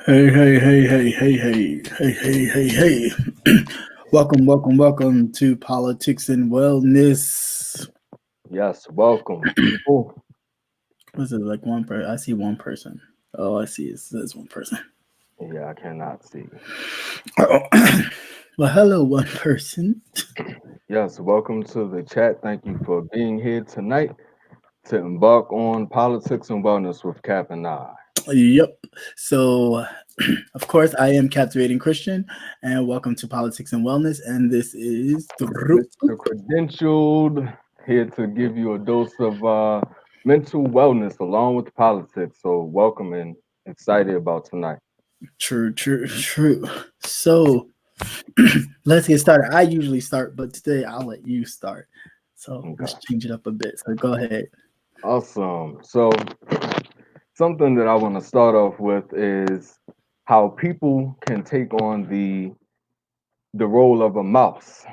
Hey. Welcome to Politics and Wellness. Yes, welcome, people. Was it like one person? I see one person. Oh, I see. It says one person. Yeah, I cannot see. Oh. Well, hello, one person. Yes, welcome to the chat. Thank you for being here tonight to embark on politics and wellness with Cap and I. Yep. So, of course, I am Captivating Christian, and welcome to Politics and Wellness. And this is Mr. Credentialed, here to give you a dose of mental wellness along with politics. So, welcome and excited about tonight. True. So, let's get started. I usually start, but today I'll let you start. So Okay. let's change it up a bit. So go ahead. Awesome. So, something that I want to start off with is how people can take on the role of a mouse.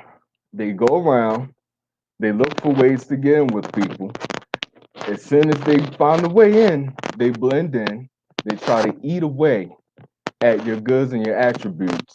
They go around, they look for ways to get in with people. As soon as they find a way in, they blend in. They try to eat away at your goods and your attributes.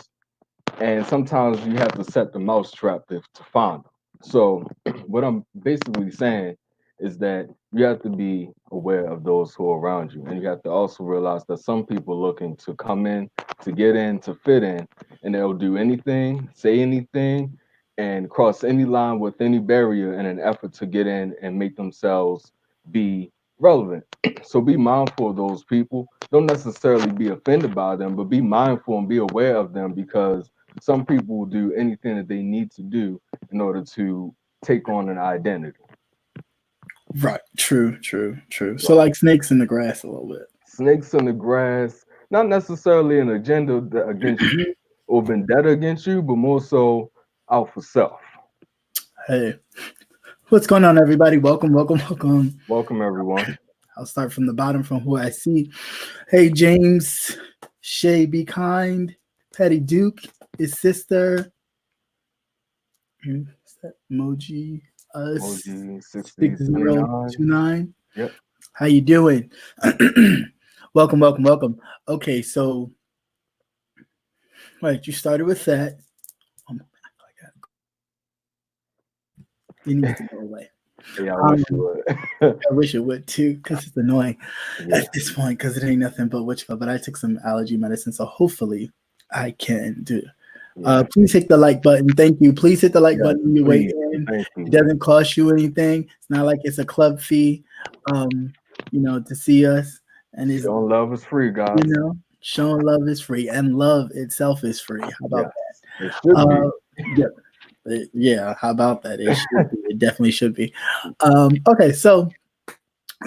And sometimes you have to set the mousetrap to find them. So, what I'm basically saying is that you have to be aware of those who are around you. And you have to also realize that some people looking to come in, to get in, to fit in, and they'll do anything, say anything, and cross any line with any barrier in an effort to get in and make themselves be relevant. So be mindful of those people. Don't necessarily be offended by them, but be mindful and be aware of them because some people will do anything that they need to do in order to take on an identity. Right. True. So like snakes in the grass a little bit. Snakes in the grass, not necessarily an agenda against you or vendetta against you, but more so out for self. Hey, what's going on, everybody? Welcome. Welcome, everyone. I'll start from the bottom from who I see. Hey, James, Shay, be kind. Patty Duke, his sister. Is that emoji? Us Emoji 6079. 6029. Yep. How you doing? Welcome. Okay, so right, you started with that. It needs to go away. Yeah, I wish you would. I wish it would too, because it's annoying Yeah. at this point. Because it ain't nothing but what you call. But I took some allergy medicine, so hopefully I can do. Yeah. Please hit the like button. Thank you. Please hit the like button when you please. weigh in. Thank you. It doesn't cost you anything. It's not like it's a club fee. To see us, and it's Showing love is free, guys. showing love is free, and love itself is free. How about Yes, it should that? be. Yeah. How about that? It should be. It definitely should be. Okay, so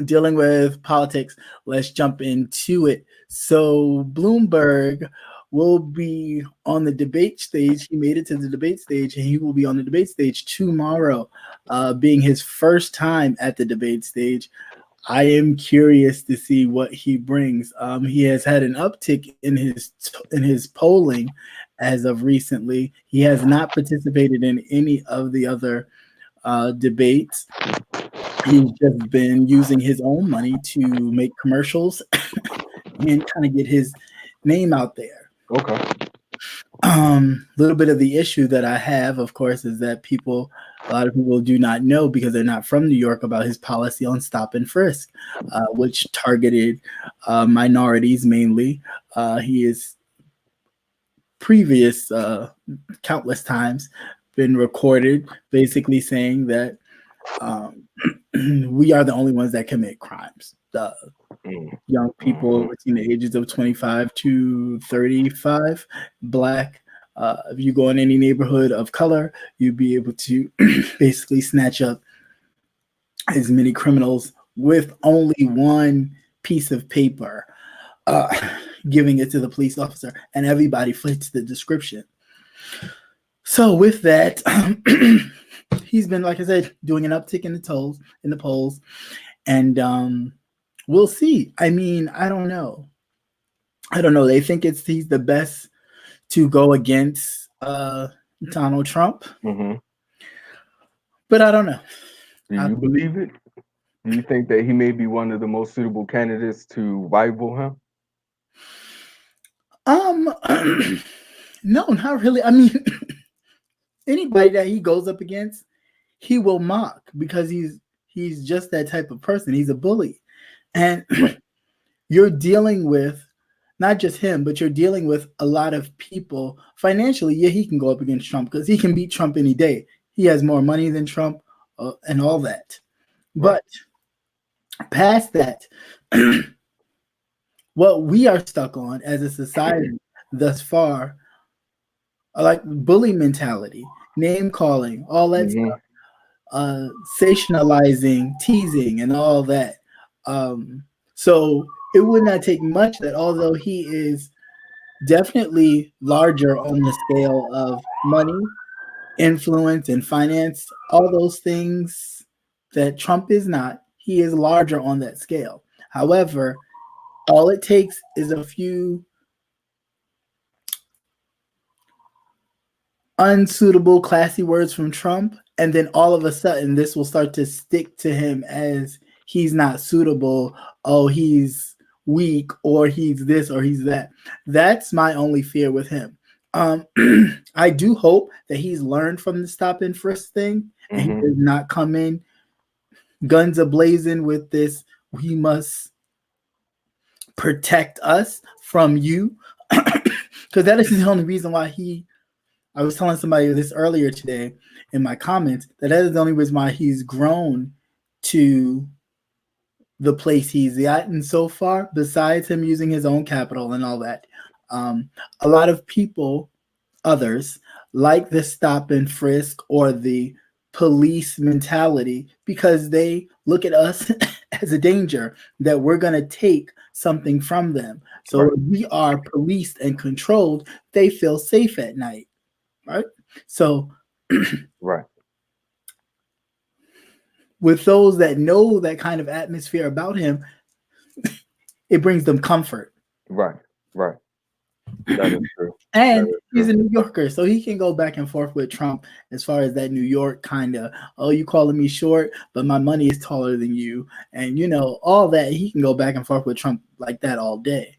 dealing with politics, let's jump into it. So Bloomberg will be on the debate stage. He made it to the debate stage, and he will be on the debate stage tomorrow, being his first time at the debate stage. I am curious to see what he brings. He has had an uptick in his polling as of recently. He has not participated in any of the other debates. He's just been using his own money to make commercials and kind of get his name out there. Okay. Little bit of the issue that I have, of course, is that a lot of people do not know because they're not from New York about his policy on stop and frisk, which targeted minorities mainly. He is previous countless times been recorded basically saying that we are the only ones that commit crimes. Young people between the ages of 25 to 35, Black If you go in any neighborhood of color, you'd be able to basically snatch up as many criminals with only one piece of paper, uh, giving it to the police officer, and everybody fits the description. So with that, he's been, like I said, doing an uptick in the polls, and we'll see. I mean, I don't know. They think he's the best to go against Donald Trump, but I don't know. Do you believe it? Do you think that he may be one of the most suitable candidates to rival him? No, not really. I mean, anybody that he goes up against, he will mock because he's just that type of person. He's a bully, and you're dealing with not just him, but you're dealing with a lot of people financially. Yeah, he can go up against Trump because he can beat Trump any day. He has more money than Trump and all that. Right. But past that, what we are stuck on as a society thus far are like bully mentality, name calling, all that stuff, sensationalizing, teasing, and all that. So it would not take much that, although he is definitely larger on the scale of money, influence, and finance, all those things that Trump is not, he is larger on that scale. However, all it takes is a few unsuitable, classy words from Trump, and then all of a sudden this will start to stick to him as he's not suitable. Oh, he's weak, or he's this, or he's that. That's my only fear with him. I do hope that he's learned from the stop and frisk thing, and he does not come in guns a-blazing with this, we must protect us from you. Because that is the only reason why I was telling somebody this earlier today in my comments, that is the only reason why he's grown to the place he's gotten so far, besides him using his own capital and all that. A lot of people, others, like the stop and frisk or the police mentality because they look at us as a danger that we're going to take something from them. So if we are policed and controlled, they feel safe at night. Right? So with those that know that kind of atmosphere about him, it brings them comfort. Right. That is true. And he's a New Yorker, so he can go back and forth with Trump as far as that New York kind of, oh, you calling me short, but my money is taller than you. And, all that. He can go back and forth with Trump like that all day.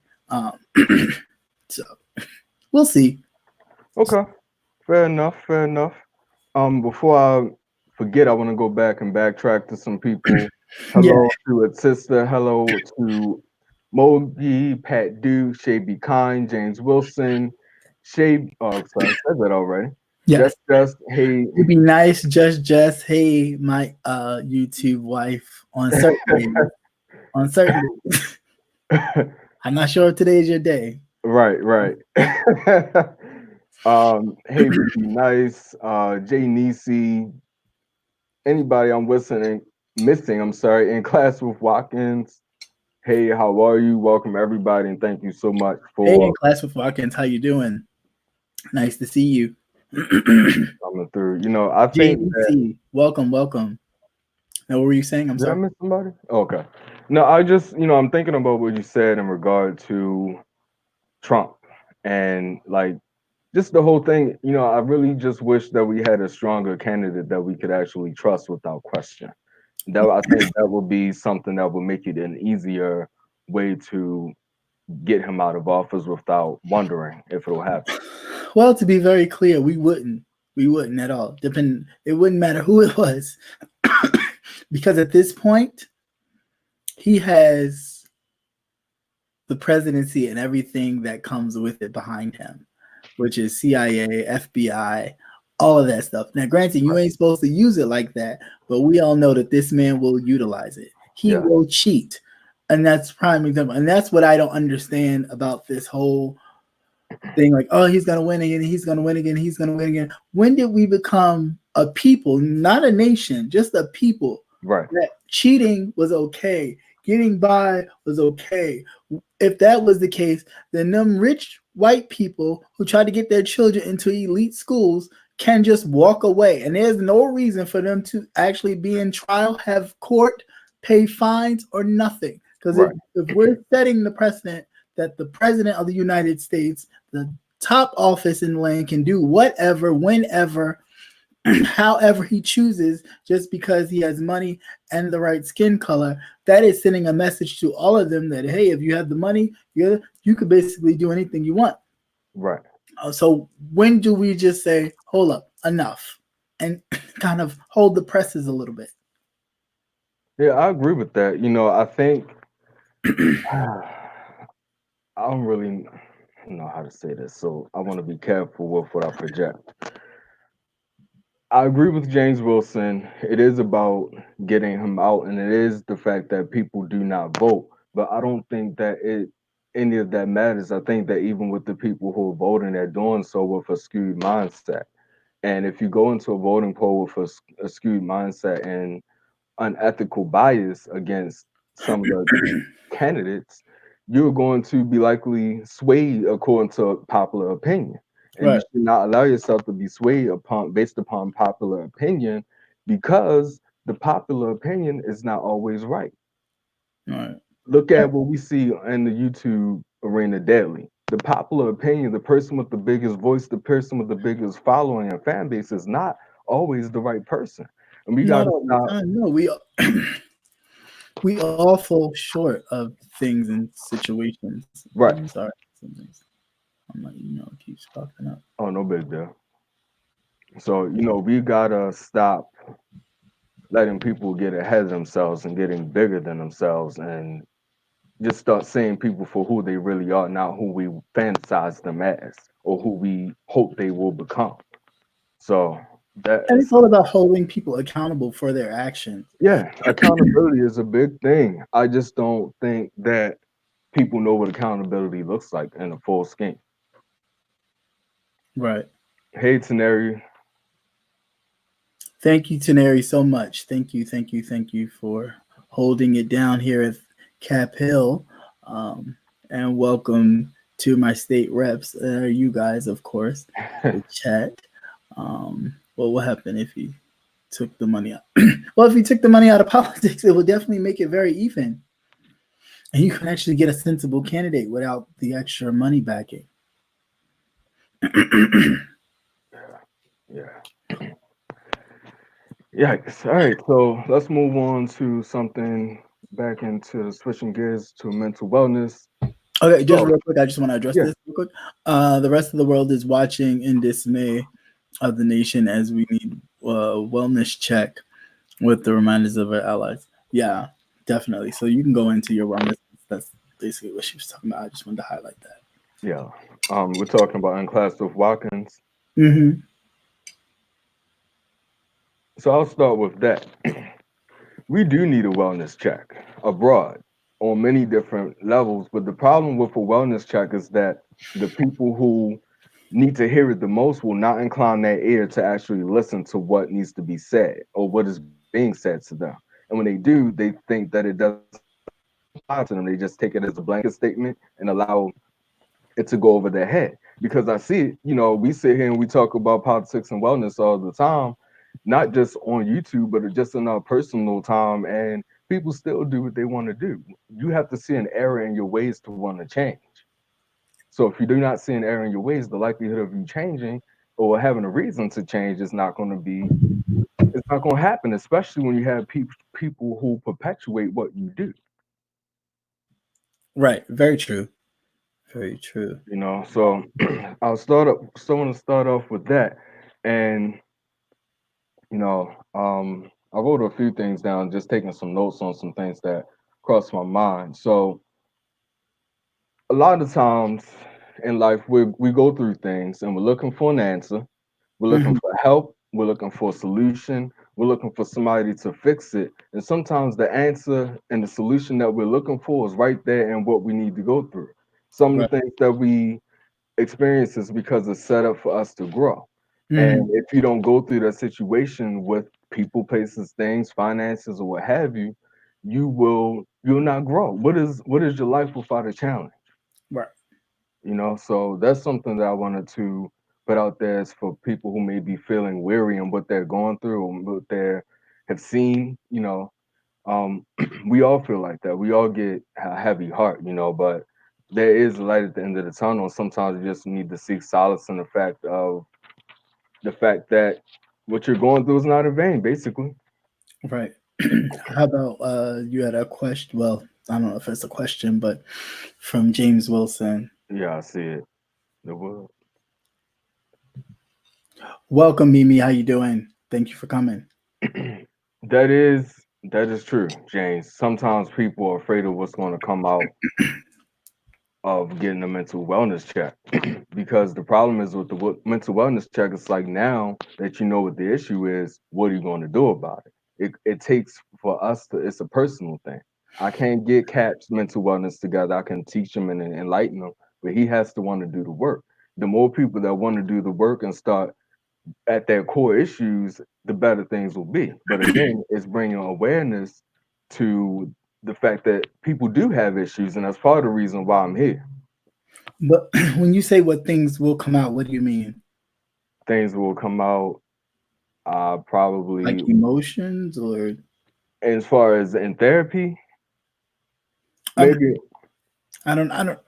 So we'll see. Okay. Fair enough. Before I forget, I want to go back and backtrack to some people. Hello to its sister. Hello to Mogi, Pat Duke, Shay Be Kind, James Wilson, Shay. Oh, sorry, I said that already. Yeah. Just, hey. It'd be nice. Just, hey, my YouTube wife on certain days. I'm not sure if today is your day. Right. Hey, be nice. Jay Nisi. Anybody I'm missing, I'm sorry, in class with Watkins. Hey, how are you? Welcome everybody, and thank you so much for in class with Watkins. How you doing? Nice to see you. Coming through. I think that, welcome. Now, what were you saying? I'm sorry. Did I miss somebody? Okay. No, I just, I'm thinking about what you said in regard to Trump and just the whole thing. I really just wish that we had a stronger candidate that we could actually trust without question. I think that would be something that would make it an easier way to get him out of office without wondering if it'll happen. Well, to be very clear, we wouldn't at all. It wouldn't matter who it was, because at this point, he has the presidency and everything that comes with it behind him, which is CIA, FBI, all of that stuff. Now, granted, you ain't supposed to use it like that, but we all know that this man will utilize it. He will cheat. And that's prime example. And that's what I don't understand about this whole thing like, oh, he's gonna win again, he's gonna win again, he's gonna win again. When did we become a people, not a nation, just a people, Right. that cheating was okay, getting by was okay? If that was the case, then them rich white people who try to get their children into elite schools can just walk away, and there's no reason for them to actually be in trial, have court, pay fines, or nothing. Because Right. if we're setting the precedent that the president of the United States, the top office in the land, can do whatever, whenever, however he chooses, just because he has money and the right skin color, that is sending a message to all of them that, hey, if you have the money, you could basically do anything you want. Right. So when do we just say, hold up, enough, and kind of hold the presses a little bit? Yeah, I agree with that. I think I don't really know how to say this, so I want to be careful with what I project. I agree with James Wilson. It is about getting him out, and it is the fact that people do not vote. But I don't think that any of that matters. I think that even with the people who are voting, they're doing so with a skewed mindset. And if you go into a voting poll with a skewed mindset and unethical bias against some of the candidates, you're going to be likely swayed according to popular opinion. And you Right. should not allow yourself to be swayed upon based upon popular opinion, because the popular opinion is not always right. Right. Look at what we see in the YouTube arena daily. The popular opinion, the person with the biggest voice, the person with the biggest following and fan base is not always the right person. And we Not gotta all the stop. time. No, we all fall short of things and situations. Right. I'm sorry. Something's on my email keeps popping up. Oh, no big deal. So, we gotta stop letting people get ahead of themselves and getting bigger than themselves, and just start seeing people for who they really are, not who we fantasize them as or who we hope they will become. So that And it's is, all about holding people accountable for their actions. yeah, accountability is a big thing. I just don't think that people know what accountability looks like in a full scheme. Right. Hey, Teneri. Thank you, Teneri, so much. Thank you, thank you, thank you for holding it down here at Cap Hill. And welcome to my state reps. You guys, of course, the chat. Well, what happened if he took the money out? Well, if he took the money out of politics, it would definitely make it very even. And you can actually get a sensible candidate without the extra money backing. Yeah. Yikes. All right, so let's move on to something, back into switching gears to mental wellness. Okay, just So, real quick, I just want to address yeah, this real quick. The rest of the world is watching in dismay of the nation as we need a wellness check with the reminders of our allies. Yeah, definitely. So you can go into your wellness. That's basically what she was talking about. I just wanted to highlight that. yeah. We're talking about unclassed with Watkins. Mm-hmm. So I'll start with that. We do need a wellness check abroad on many different levels, but the problem with a wellness check is that the people who need to hear it the most will not incline their ear to actually listen to what needs to be said or what is being said to them. And when they do, they think that it doesn't apply to them. They just take it as a blanket statement and allow it to go over their head. Because I see it, we sit here and we talk about politics and wellness all the time, not just on YouTube, but just in our personal time. And people still do what they want to do. You have to see an error in your ways to want to change. So if you do not see an error in your ways, the likelihood of you changing or having a reason to change is not going to be, it's not going to happen, especially when you have people who perpetuate what you do. Right. Very true. Very true. So still want to start off with that. And I wrote a few things down, just taking some notes on some things that crossed my mind. So a lot of times in life, we go through things and we're looking for an answer, we're looking Mm-hmm. for help, we're looking for a solution, we're looking for somebody to fix it. And sometimes the answer and the solution that we're looking for is right there in what we need to go through. Some of Right. the things that we experiences because it's set up for us to grow. Mhm. And if you don't go through that situation with people, places, things, finances, or what have you, you'll not grow. What is your life without a challenge? Right. So that's something that I wanted to put out there is for people who may be feeling weary and what they're going through and what they have seen. We all feel like that. We all get a heavy heart, but there is light at the end of the tunnel. Sometimes you just need to seek solace in the fact that what you're going through is not in vain, basically. Right. How about you had a question? Well, I don't know if it's a question, but from James Wilson. Yeah, I see it. The world. Welcome, Mimi. How you doing? Thank you for coming. That is true, James. Sometimes people are afraid of what's going to come out of getting a mental wellness check because the problem is with the mental wellness check, it's like now that you know what the issue is, what are you going to do about it? It takes for us to, it's a personal thing. I can't get Cap's mental wellness together. I can teach him and enlighten him, but he has to want to do the work. The more people that want to do the work and start at their core issues, the better things will be. But again, it's bringing awareness to the fact that people do have issues, and that's part of the reason why I'm here. But when you say what things will come out, what do you mean? Things will come out Like probably emotions or as far as in therapy, um, maybe. I don't I don't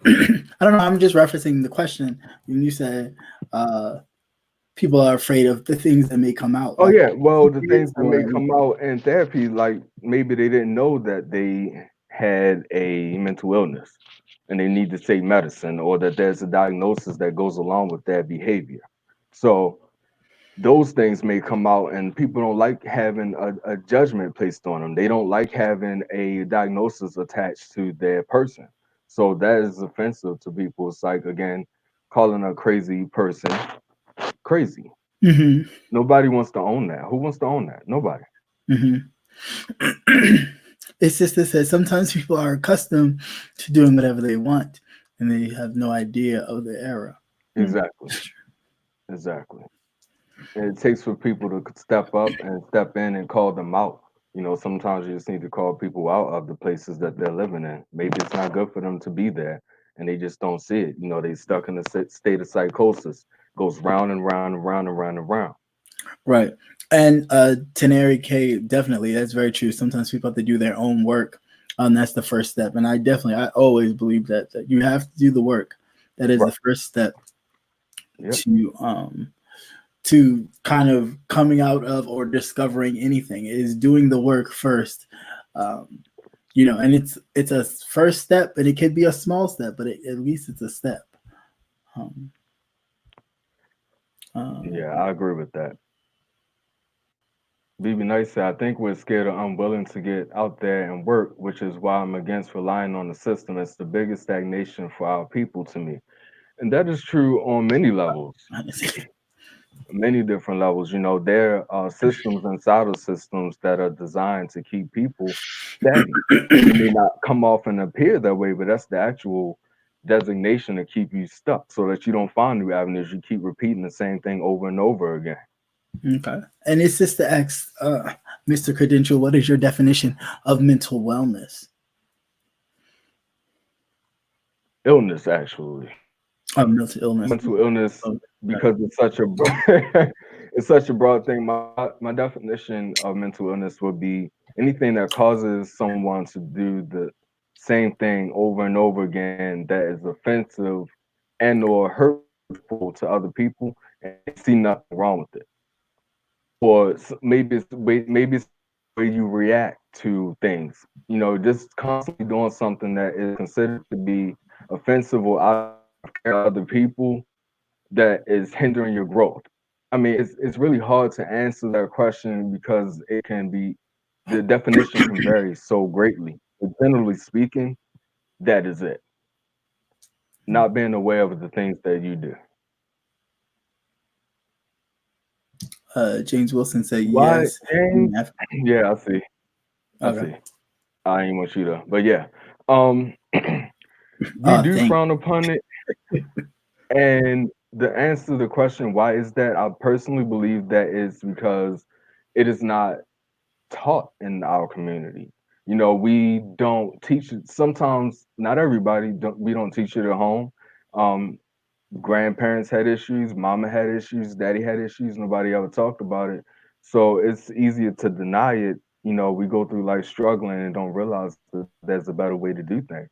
know. I'm just referencing the question when you said uh people are afraid of the things that may come out, Oh like yeah, well, the secrets things that or may come anything. out in therapy, like maybe they didn't know that they had a mental illness and they need to take medicine, or that there's a diagnosis that goes along with their behavior. So those things may come out, and people don't like having a judgment placed on them. They don't like having a diagnosis attached to their person. So that is offensive to people. It's like, again, calling a crazy person crazy. Hmm. Nobody wants to own that. Who wants to own that? Nobody. Hmm. It's just that sometimes people are accustomed to doing whatever they want, and they have no idea of the error. Mm. Exactly. Exactly. And it takes for people to step up and step in and call them out. Sometimes you just need to call people out of the places that they're living in. Maybe it's not good for them to be there and they just don't see it. They stuck in a state of psychosis, goes round and round and round and round and round. Right. And Teneri K, definitely, that's very true. Sometimes people have to do their own work. That's the first step. And I always believe that you have to do the work. That is Right. the first step Yep. to kind of coming out of or discovering anything is doing the work first. Um, and it's a first step, and it can be a small step, but at least it's a step. Um, Yeah, um, I agree with that. BB Nice said, I think we're scared or unwilling to get out there and work, which is why I'm against relying on the system. It's the biggest stagnation for our people to me. And that is true on many levels, many different levels. There are systems inside of systems that are designed to keep people stagnant. It may not come off and appear that way, but that's the actual designation to keep you stuck so that you don't find new avenues. You keep repeating the same thing over and over again. Okay. And it's just to ask, Mr. Credential, what is your definition of mental wellness? Illness, actually. Mental illness. Mental illness, Okay. because it's such a it's such a broad thing. My definition of mental illness would be anything that causes someone to do the same thing over and over again that is offensive and or hurtful to other people, and they see nothing wrong with it. Or maybe it's the way you react to things. Just constantly doing something that is considered to be offensive or out of character to other people that is hindering your growth. I mean, it's really hard to answer that question because the definition can vary so greatly. But generally speaking, that is it. Not being aware of the things that you do. James Wilson said Why, yes. James? Yeah, I see. I Okay. see. I ain't want you to, but yeah. Um, we do Thank frown upon it, And the answer to the question, why is that? I personally believe that is because it is not taught in our community. You know, we don't teach it. Sometimes, not everybody, we don't teach it at home. Um, Grandparents had issues, mama had issues, daddy had issues, nobody ever talked about it. So it's easier to deny it. You know, we go through life struggling and don't realize that there's a better way to do things.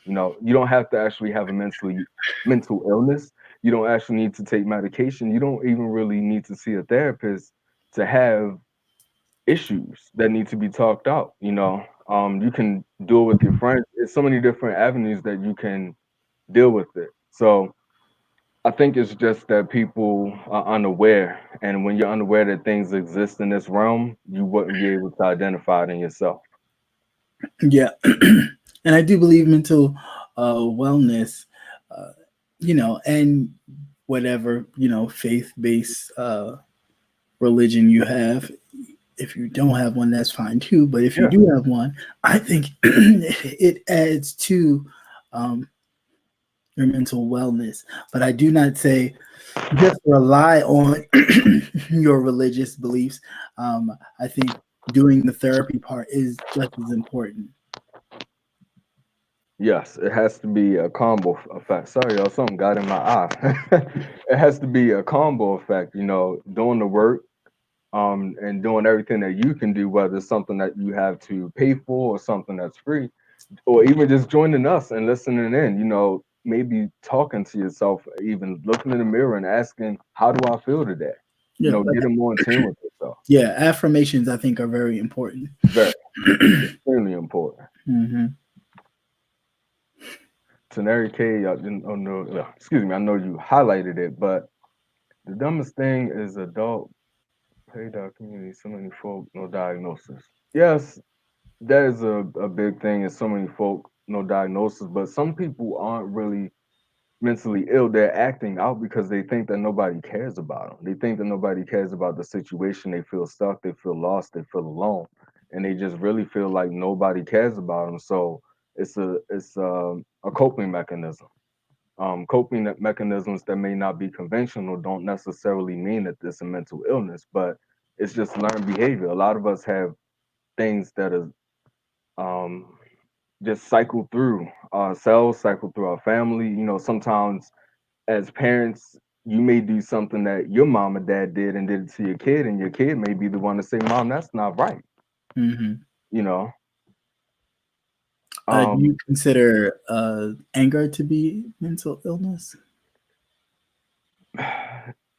You know, you don't have to actually have a mental illness. You don't actually need to take medication. You don't even really need to see a therapist to have issues that need to be talked out. You know, you can do it with your friends. There's so many different avenues that you can deal with it. So I think it's just that people are unaware, and when you're unaware that things exist in this realm, you wouldn't be able to identify it in yourself. Yeah, and I do believe mental wellness, uh, and whatever faith based religion you have. If you don't have one, that's fine too. But if you Yeah, do have one, I think it adds to um, your mental wellness. But I do not say just rely on your religious beliefs. I think doing the therapy part is just as important. yes, it has to be a combo effect. Sorry, y'all, something got in my eye. It has to be a combo effect. You know, doing the work, and doing everything that you can do, whether it's something that you have to pay for or something that's free, or even just joining us and listening in, you know, maybe talking to yourself, even looking in the mirror and asking, how do I feel today? You Yeah, know, like, getting more in tune with yourself. yeah. Affirmations I think are very important. Very, extremely important. Hmm. Tenary K, I didn't, oh no, excuse me, I know you highlighted it, but the dumbest thing is adult pay dot community, so many folk, no diagnosis. Yes, that is a big thing, is so many folk, no diagnosis, but some people aren't really mentally ill. They're acting out because they think that nobody cares about them. They think that nobody cares about the situation. They feel stuck, they feel lost, they feel alone, and they just really feel like nobody cares about them. So it's a coping mechanism. Mechanisms that may not be conventional don't necessarily mean that it's a mental illness, but it's just learned behavior. A lot of us have things that are um, just cycle through ourselves, cycle through our family. You know, sometimes as parents, you may do something that your mom or dad did and did it to your kid, and your kid may be the one to say, "Mom, that's not right." Hmm. You know, Do um, you consider anger to be mental illness?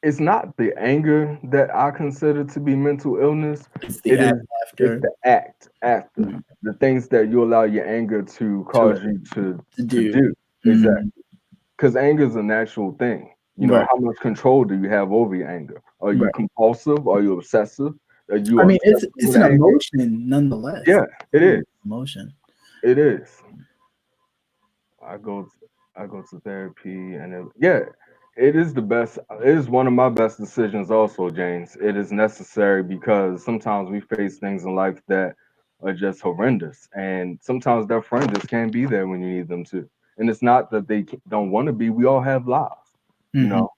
it's not the anger that I consider to be mental illness. It's the It act is it's after. the act after, Mhm. the things that you allow your anger to to cause you to to do. do. Exactly, Hmm. because anger is a natural thing. You know, Right, how much control do you have over your anger? Are you right. compulsive? Are you obsessive? Are you I mean, obsessed it's with an anger? emotion nonetheless. Yeah, it is. Emotion. It is. I go to, I go to therapy, and yeah, it is the best. It is one of my best decisions also, James. It is necessary because sometimes we face things in life that are just horrendous, and sometimes that friend just can't be there when you need them to. And it's not that they don't want to be. We all have lives, you Hmm. know.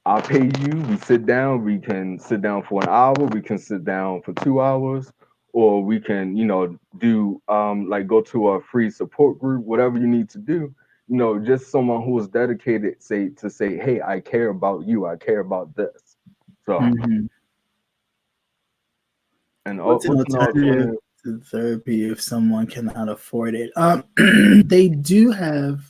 I pay you. We sit down. We can sit down for an hour. We can sit down for 2 hours, or we can, do like go to a free support group, whatever you need to do. You know, just someone who is dedicated, say, hey, I care about you. I care about this. So, Hmm. and What's an what's an alternative alternative? to therapy if someone cannot afford it? They do have.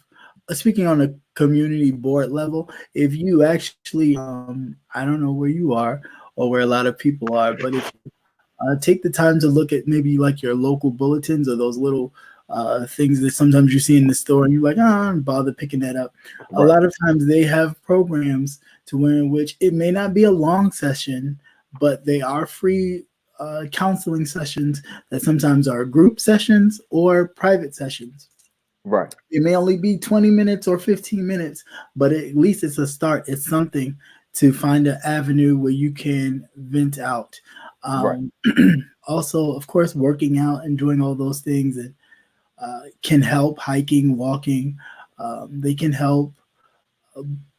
Speaking on a community board level, if you actually, I don't know where you are or where a lot of people are, but if take the time to look at maybe like your local bulletins or those little things that sometimes you see in the store and you're like, ah, don't bother picking that up. A Right, lot of times they have programs to where in which it may not be a long session, but they are free counseling sessions that sometimes are group sessions or private sessions. right, It may only be 20 minutes or 15 minutes, but at least it's a start. It's something to find an avenue where you can vent out. right, Um, Also, of course, working out and doing all those things and can help. Hiking, walking, they can help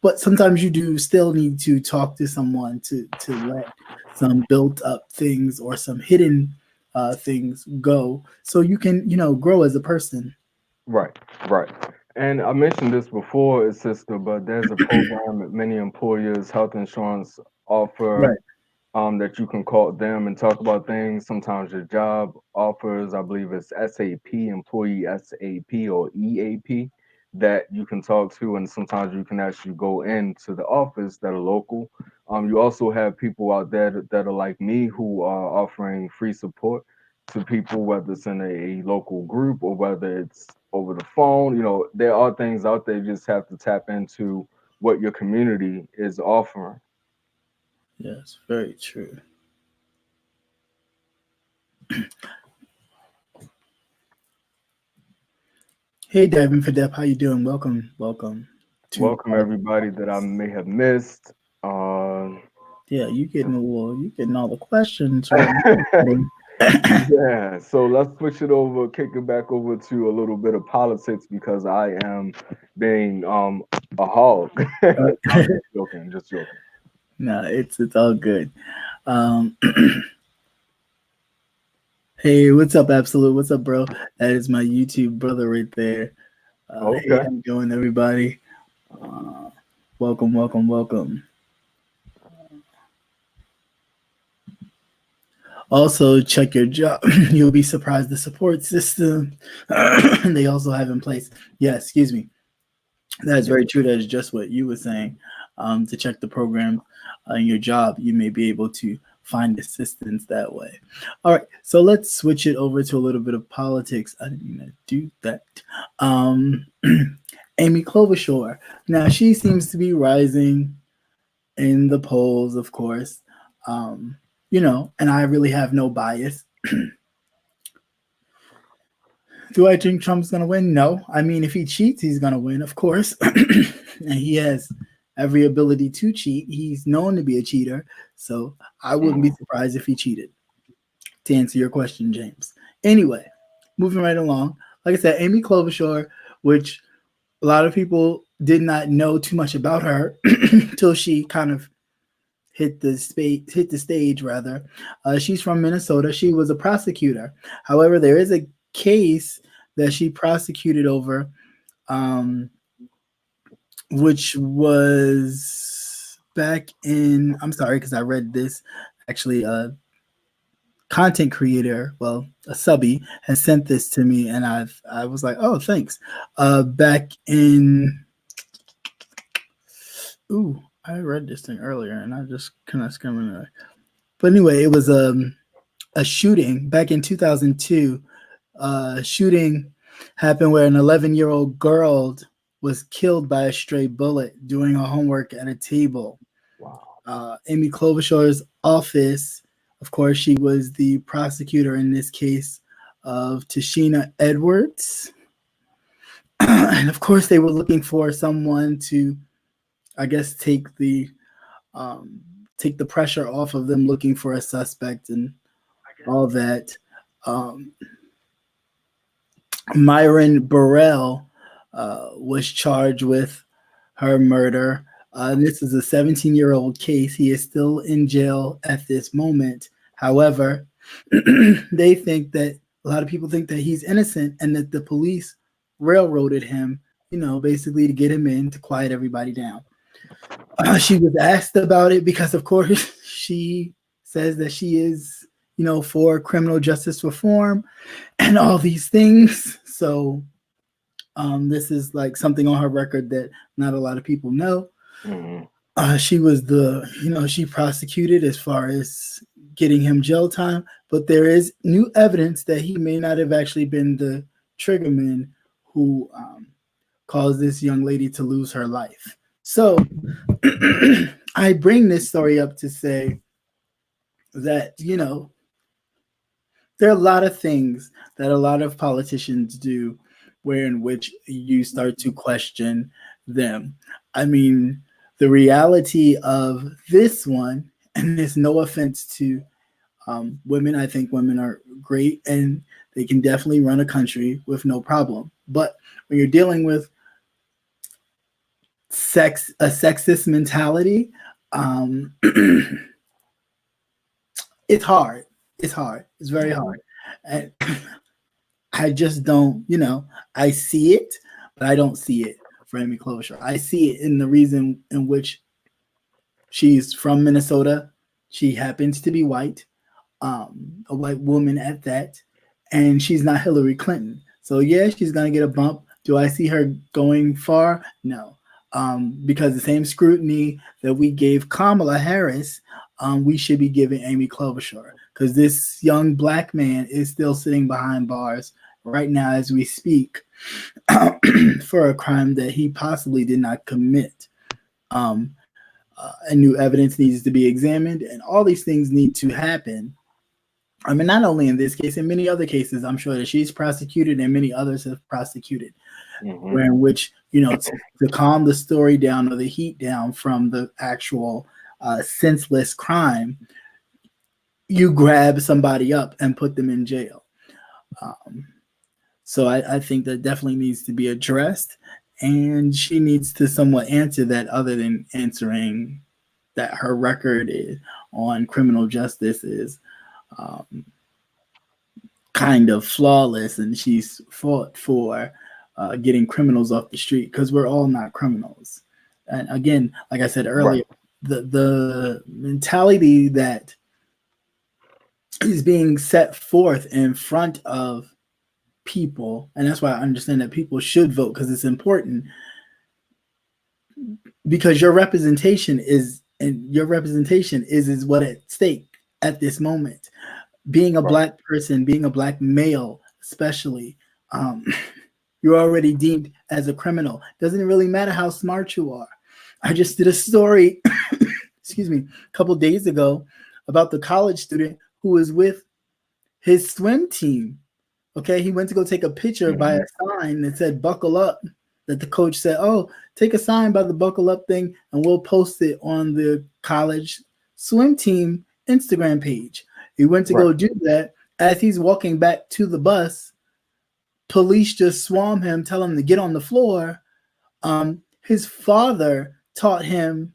but sometimes you do still need to talk to someone to let some built up things or some hidden things go, so you can grow as a person. Right, right. And I mentioned this before, sister, but there's a program that many employers, health insurance offer, Right. that you can call them and talk about things. Sometimes your job offers, I believe it's SAP, employee SAP or EAP, that you can talk to, and sometimes you can actually go into the office that are local. You also have people out there that are like me who are offering free support to people, whether it's in a local group or whether it's over the phone. There are things out there. You just have to tap into what your community is offering. Yes, very true. Hey, Devin Fidep, how you doing? Welcome to Welcome everybody that I may have missed. Uh, Yeah, you getting all the questions right now, buddy. yeah, so let's switch it over, kick it back over to a little bit of politics because I am being a hog. Uh, I'm just joking, just joking. no, it's all good. Um, hey, what's up, Absolute? What's up, bro? That is my YouTube brother right there. Hey, Okay. how you doing, everybody? Uh, welcome. Also, check your job. You'll be surprised the support system they also have in place. Yeah, excuse me. That's Yeah. very true. That is just what you were saying. To check the program in your job, you may be able to find assistance that way. All right, so let's switch it over to a little bit of politics. I didn't mean to do that. Um, Amy Klobuchar. Now she seems to be rising in the polls, of course. Um, and I really have no bias. Do I think Trump's going to win? No. I mean, if he cheats, he's going to win, of course. And he has every ability to cheat. He's known to be a cheater. So I wouldn't be Mhm. surprised if he cheated, to answer your question, James. Anyway, moving right along. Like I said, Amy Klobuchar, which a lot of people did not know too much about her until she kind of hit the stage rather. She's from Minnesota. She was a prosecutor. However, there is a case that she prosecuted over, um, which was back in. I'm sorry because I read this. Actually, a content creator, well, a subby, has sent this to me, and I was like, oh, thanks. Back in. Ooh, I read this thing earlier, and I just kind of skimmed it. But anyway, it was a shooting back in 2002. Shooting happened where an 11-year-old girl was killed by a stray bullet doing her homework at a table. Wow. Amy Klobuchar's office, of course, she was the prosecutor in this case of Tashina Edwards. And of course, they were looking for someone to, I guess, um, take the pressure off of them looking for a suspect and all that. Um, Myron Burrell was charged with her murder. This is a 17-year-old case. He is still in jail at this moment. However, they think that a lot of people think that he's innocent and that the police railroaded him, basically to get him in to quiet everybody down. She was asked about it because, of course, she says that she is, for criminal justice reform and all these things. So this is like something on her record that not a lot of people know. Mhm. She was she prosecuted as far as getting him jail time, but there is new evidence that he may not have actually been the triggerman who caused this young lady to lose her life. So I bring this story up to say that, there are a lot of things that a lot of politicians do where in which you start to question them. I mean, the reality of this one, and there's no offense to women, I think women are great and they can definitely run a country with no problem. But when you're dealing with sexist mentality. Um, it's hard. It's hard. It's very hard. And I just don't, I see it, but I don't see it for Amy Klobuchar. I see it in the reason in which she's from Minnesota. She happens to be white, a white woman at that, and she's not Hillary Clinton. So yeah, she's gonna get a bump. Do I see her going far? No, because the same scrutiny that we gave Kamala Harris, we should be giving Amy Klobuchar, because this young black man is still sitting behind bars right now as we speak for a crime that he possibly did not commit. And new evidence needs to be examined, and all these things need to happen. I mean, not only in this case, in many other cases, I'm sure that she's prosecuted and many others have prosecuted, where in which, to calm the story down or the heat down from the actual senseless crime, you grab somebody up and put them in jail. So I think that definitely needs to be addressed, and she needs to somewhat answer that, other than answering that her record on criminal justice is kind of flawless, and she's fought for getting criminals off the street, because we're all not criminals. And again, like I said earlier, the mentality that is being set forth in front of people, and that's why I understand that people should vote, because it's important, because your representation is what at stake at this moment. Being a black person, being a black male especially, you're already deemed as a criminal. Doesn't really matter how smart you are. I just did a story excuse me, a couple days ago about the college student who was with his swim team. Okay, he went to go take a picture by a sign that said "buckle up," that the coach said, "Oh, take a sign by the buckle up thing and we'll post it on the college swim team Instagram page." He went to go do that. As he's walking back to the bus, police just swarm him, tell him to get on the floor. His father taught him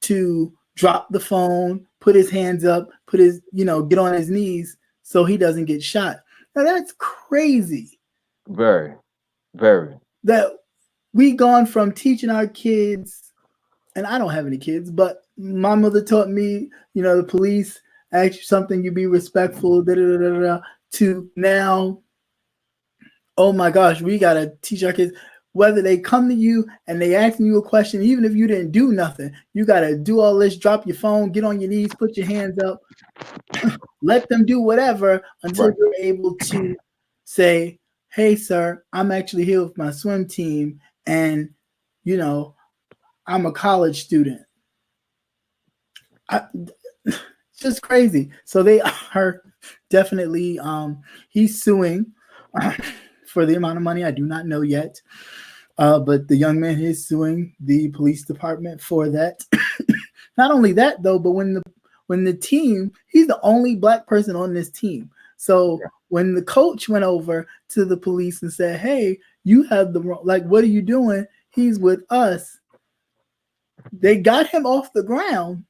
to drop the phone, put his hands up, get on his knees so he doesn't get shot. Now that's crazy. Very, very. That we gone from teaching our kids, and I don't have any kids, but my mother taught me, the police ask you something, you be respectful, to now, oh my gosh, we gotta teach our kids, whether they come to you and they asking you a question, even if you didn't do nothing, you gotta do all this, drop your phone, get on your knees, put your hands up, let them do whatever until you're able to say, "Hey, sir, I'm actually here with my swim team, and I'm a college student." It's just crazy. So they are definitely. He's suing for the amount of money I do not know yet, but the young man is suing the police department for that. Not only that, though, but when the team, he's the only black person on this team. So when the coach went over to the police and said, "Hey, you have the wrong, what are you doing? He's with us." They got him off the ground,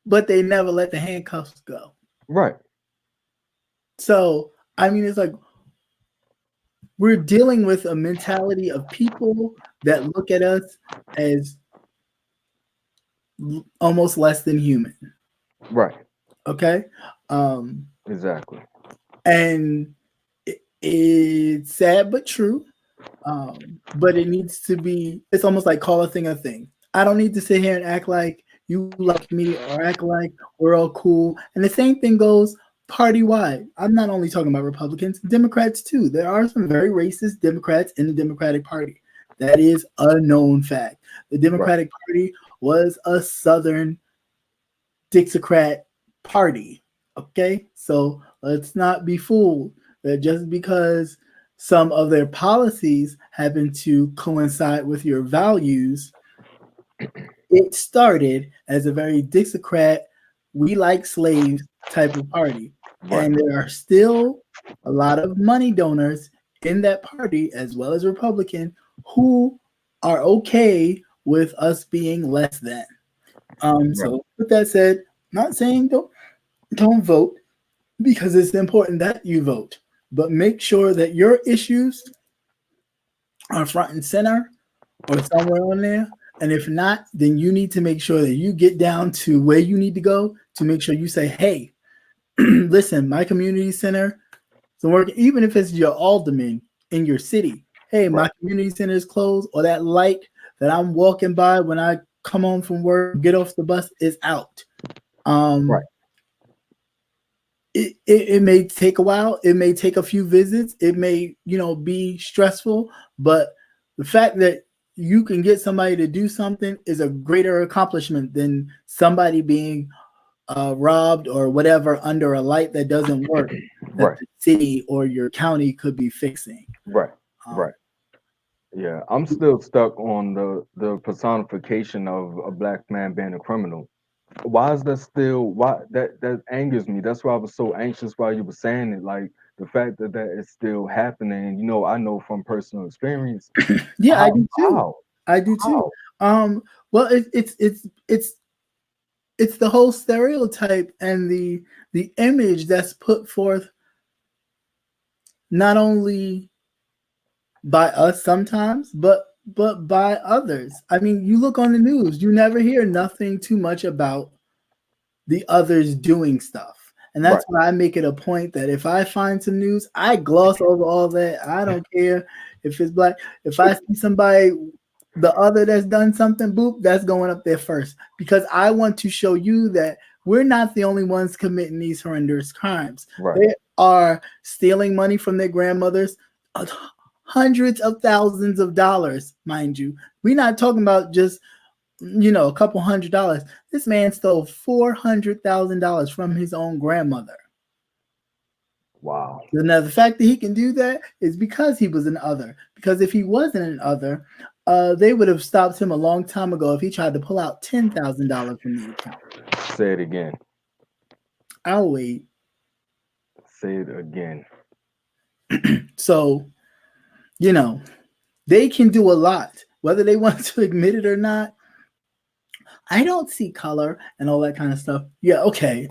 but they never let the handcuffs go. Right. So, I mean, it's like we're dealing with a mentality of people that look at us as almost less than human. Right. Okay. Exactly. And it's sad but true. But it needs to be, it's almost like call a thing a thing. I don't need to sit here and act like you like me or act like we're all cool. And the same thing goes party-wide. I'm not only talking about Republicans, Democrats too. There are some very racist Democrats in the Democratic Party. That is a known fact. The Democratic Party was a Southern Dixiecrat party. Okay? So let's not be fooled that just because some of their policies happen to coincide with your values, it started as a very Dixiecrat, we like slaves type of party. And there are still a lot of money donors in that party, as well as Republican, who are okay with us being less than. Right. So with that said, not saying don't vote, because it's important that you vote, but make sure that your issues are front and center or somewhere on there. And if not, then you need to make sure that you get down to where you need to go to make sure you say, hey, listen, my community center is working, even if it's your alderman in your city. Hey, my Right. community center is closed, or that light that I'm walking by when I come home from work, get off the bus is out. Right. Um, it may take a while. It may take a few visits. It may, be stressful, but the fact that you can get somebody to do something is a greater accomplishment than somebody being robbed or whatever under a light that doesn't work that Right. the city or your county could be fixing. Right. Um, Right. Yeah, I'm still stuck on the personification of a black man being a criminal. Why is that still why that angers me? That's why I was so anxious while you were saying it. Like the fact that that is still happening. I know from personal experience. yeah, I How do too. how I do too. how? Well, it's the whole stereotype and the image that's put forth not only by us sometimes, but by others. I mean, you look on the news, you never hear nothing too much about the others doing stuff. And Right. that's why I make it a point that if I find some news, I gloss over all that. I don't care if it's black. If I see somebody, the other that's done something, boop, that's going up there first. Because I want to show you that we're not the only ones committing these horrendous crimes. Right. They are stealing money from their grandmothers, uh, hundreds of thousands of dollars, mind you. We're not talking about just a couple $100. This man stole $400,000 from his own grandmother. Wow. Now, the fact that he can do that is because he was an other. Because if he wasn't an other, they would have stopped him a long time ago if he tried to pull out $10,000 from the account. Say it again. I'll wait. Say it again. So, they can do a lot, whether they want to admit it or not. I don't see color and all that kind of stuff. Yeah, okay.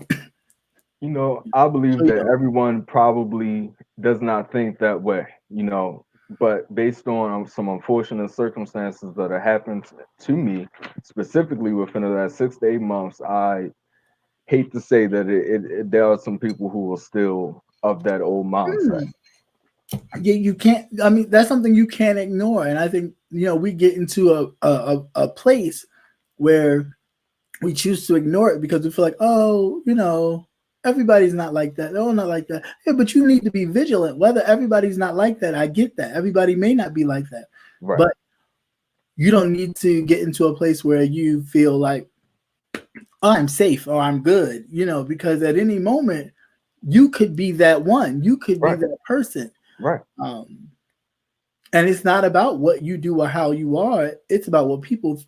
I believe So, that everyone probably does not think that way, but based on some unfortunate circumstances that have happened to me, specifically within the last 6 to 8 months, I hate to say that there are some people who are still of that old mindset. you can't. I mean, that's something you can't ignore. And I think we get into a place where we choose to ignore it because we feel like, oh, everybody's not like that. Oh, not like that. Yeah, but you need to be vigilant. Whether everybody's not like that, I get that. Everybody may not be like that, Right. but you don't need to get into a place where you feel like, oh, I'm safe or I'm good. Because at any moment you could be that one. You could be Right. that person. Right. And it's not about what you do or how you are. It's about what people,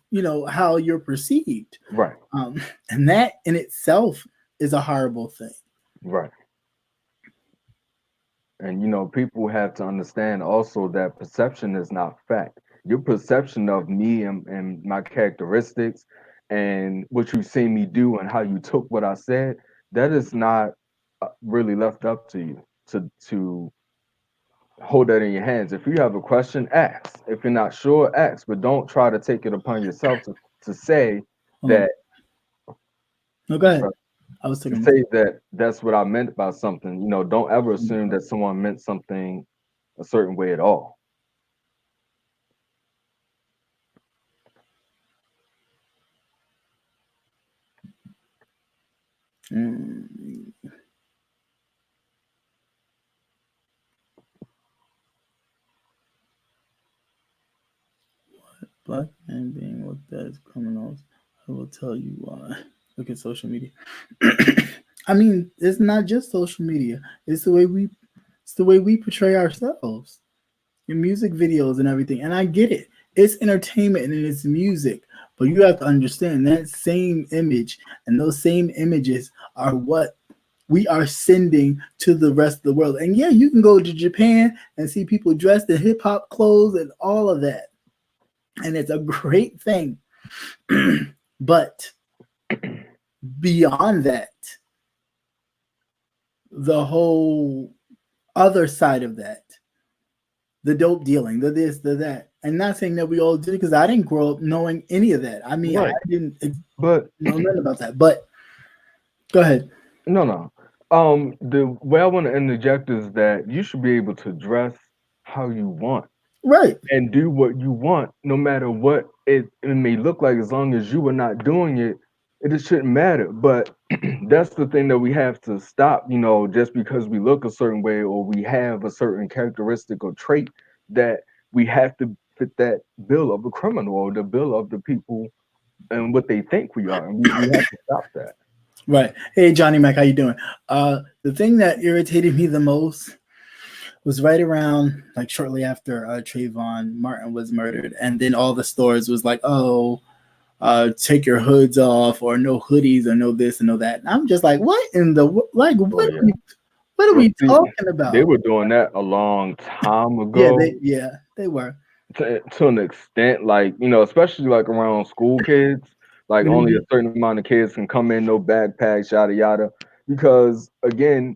how you're perceived. Right. And that in itself is a horrible thing. Right. And people have to understand also that perception is not fact. Your perception of me and my characteristics and what you see me do and how you took what I said, that is not really left up to you to hold that in your hands. If you have a question, ask. If you're not sure, ask, but don't try to take it upon yourself to say that. No, go ahead. I was To taking say that that's what I meant by something. Don't ever assume that someone meant something a certain way at all. Black men being looked at as criminals. I will tell you why. Look at social media. I mean, it's not just social media. It's the way we portray ourselves. Your music videos and everything. And I get it. It's entertainment and it's music. But you have to understand that same image and those same images are what we are sending to the rest of the world. And yeah, you can go to Japan and see people dressed in hip hop clothes and all of that. and it's a great thing. But beyond that, the whole other side of that, the dope dealing, the this, the that. I'm not saying that we all did, because I didn't grow up knowing any of that. I mean, Right. I didn't But know nothing about that. But go ahead. no. The way I want to interject is that you should be able to dress how you want Right. and do what you want, no matter what it may look like, as long as you are not doing it, it just shouldn't matter. But that's the thing that we have to stop, just because we look a certain way or we have a certain characteristic or trait, that we have to fit that bill of a criminal or the bill of the people and what they think we are. And we have to stop that. Right. Hey, Johnny Mac, how you doing? The thing that irritated me the most was right around, like, shortly after Trayvon Martin was murdered, and then all the stores was like, "Oh, take your hoods off, or no hoodies, or no this and no that." And I'm just like, "What in the like? Oh yeah. What are Well, we see, talking they about?" were doing that a long time Yeah, ago they were. to an extent, like, especially like around school kids, like only a Mhm. certain amount of kids can come in, no backpacks, yada yada, because again,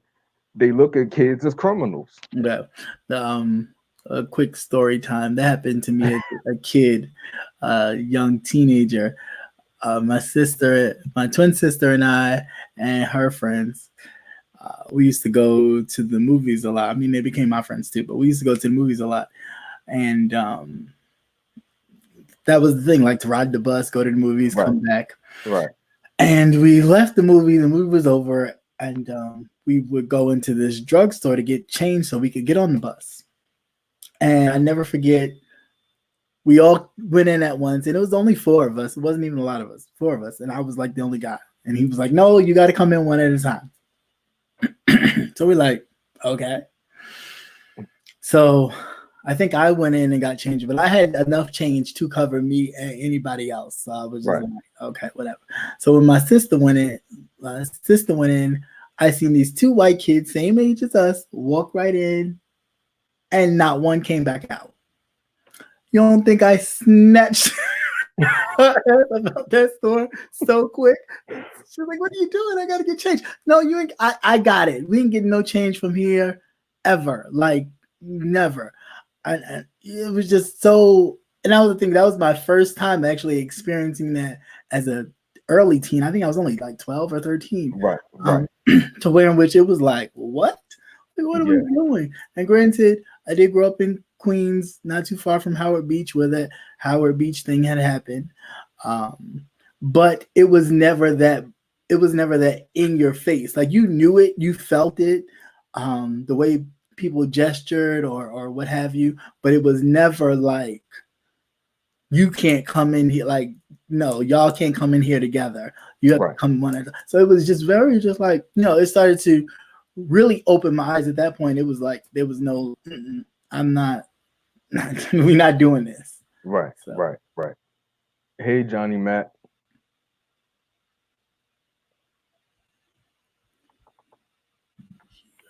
they look at kids as criminals. Yeah. Um, a quick story time that happened to me as a kid, a young teenager. My twin sister, and I, and her friends, we used to go to the movies a lot. I mean, they became my friends too, but we used to go to the movies a lot. And that was the thing, like, to ride the bus, go to the movies, Right, come back. right, And we left the movie was over, and we would go into this drugstore to get change so we could get on the bus. And I never forget, we all went in at once, and it was only four of us. It wasn't even a lot of us, four of us. And I was like the only guy. And he was like, "No, you got to come in one at a time." So we're like, "Okay." So I think I went in and got changed, but I had enough change to cover me and anybody else. So I was just right, like, "Okay, whatever." So when my sister went in, I seen these two white kids, same age as us, walk right in, and not one came back out. You don't think I snatched about that store so quick? She's like, "What are you doing? I gotta get changed." "No, you ain't. I got it. We ain't getting no change from here ever. Like, never." And it was just so. And that was the thing. That was my first time actually experiencing that as a early teen. I think I was only like 12 or 13. right, right. To where in which it was like, what? Like, what are we Yeah, doing? And granted, I did grow up in Queens, not too far from Howard Beach, where that Howard Beach thing had happened. Um, but it was never that. It was never that in your face. Like, you knew it, you felt it, the way people gestured or what have you. But it was never like, you can't come in here. Like, no, y'all can't come in here together. You have to right, come one at a time. So it was just very, just like, it started to really open my eyes at that point. It was like, there was no, I'm not, we're not doing this. right, So right, right. Hey, Johnny Matt.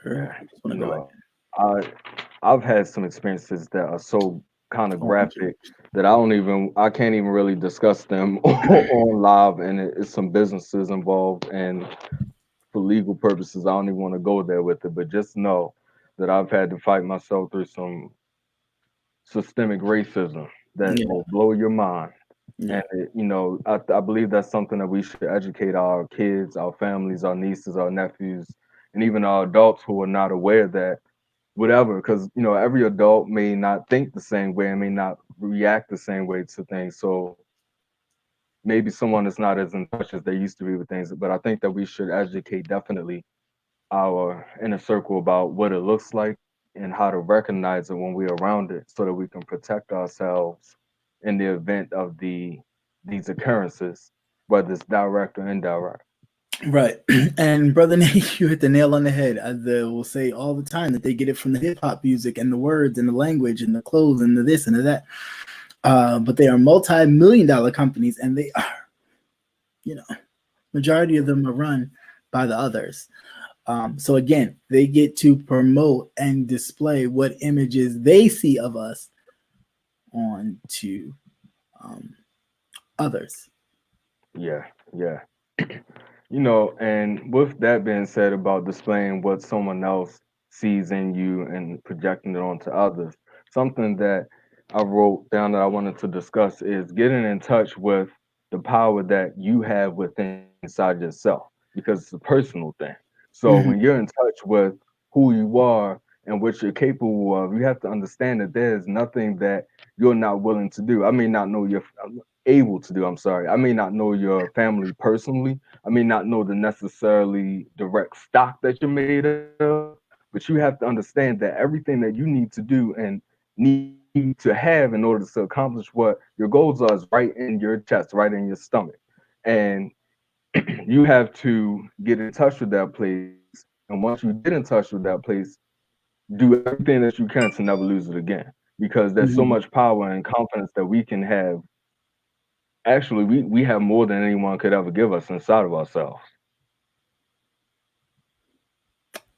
I Yeah, just want to go back. I I've had some experiences that are so kind of Oh, graphic that I can't even really discuss them on live, and it's some businesses involved, and for legal purposes, I don't even want to go there with it. But just know that I've had to fight myself through some systemic racism that yeah, will blow your mind. yeah, And I believe that's something that we should educate our kids, our families, our nieces, our nephews, and even our adults who are not aware that whatever, because every adult may not think the same way and may not react the same way to things. So maybe someone is not as in touch as they used to be with things. But I think that we should educate definitely our inner circle about what it looks like and how to recognize it when we're around it, so that we can protect ourselves in the event of these occurrences, whether it's direct or indirect. right. And brother Nate, you hit the nail on the head. They will say all the time that they get it from the hip hop music and the words and the language and the clothes and the this and the that. But they are multi-million-dollar companies, and they are, you know, majority of them are run by the others. So again, they get to promote and display what images they see of us onto. um, others. Yeah, yeah. And with that being said about displaying what someone else sees in you and projecting it onto others, something that I wrote down that I wanted to discuss is getting in touch with the power that you have within inside yourself because it's a personal thing. So when Mhm. you're in touch with who you are and what you're capable of, you have to understand that there's nothing that you're not willing to do. I may not know you're able to do. I'm sorry. I may not know your family personally. I may not know the necessarily direct stock that you're made of, but you have to understand that everything that you need to do and need to have in order to accomplish what your goals are is right in your chest, right in your stomach. And you have to get in touch with that place. And once you get in touch with that place, do everything that you can to never lose it again. Because there's so Mhm. much power and confidence that we can have. Actually, we have more than anyone could ever give us inside of ourselves.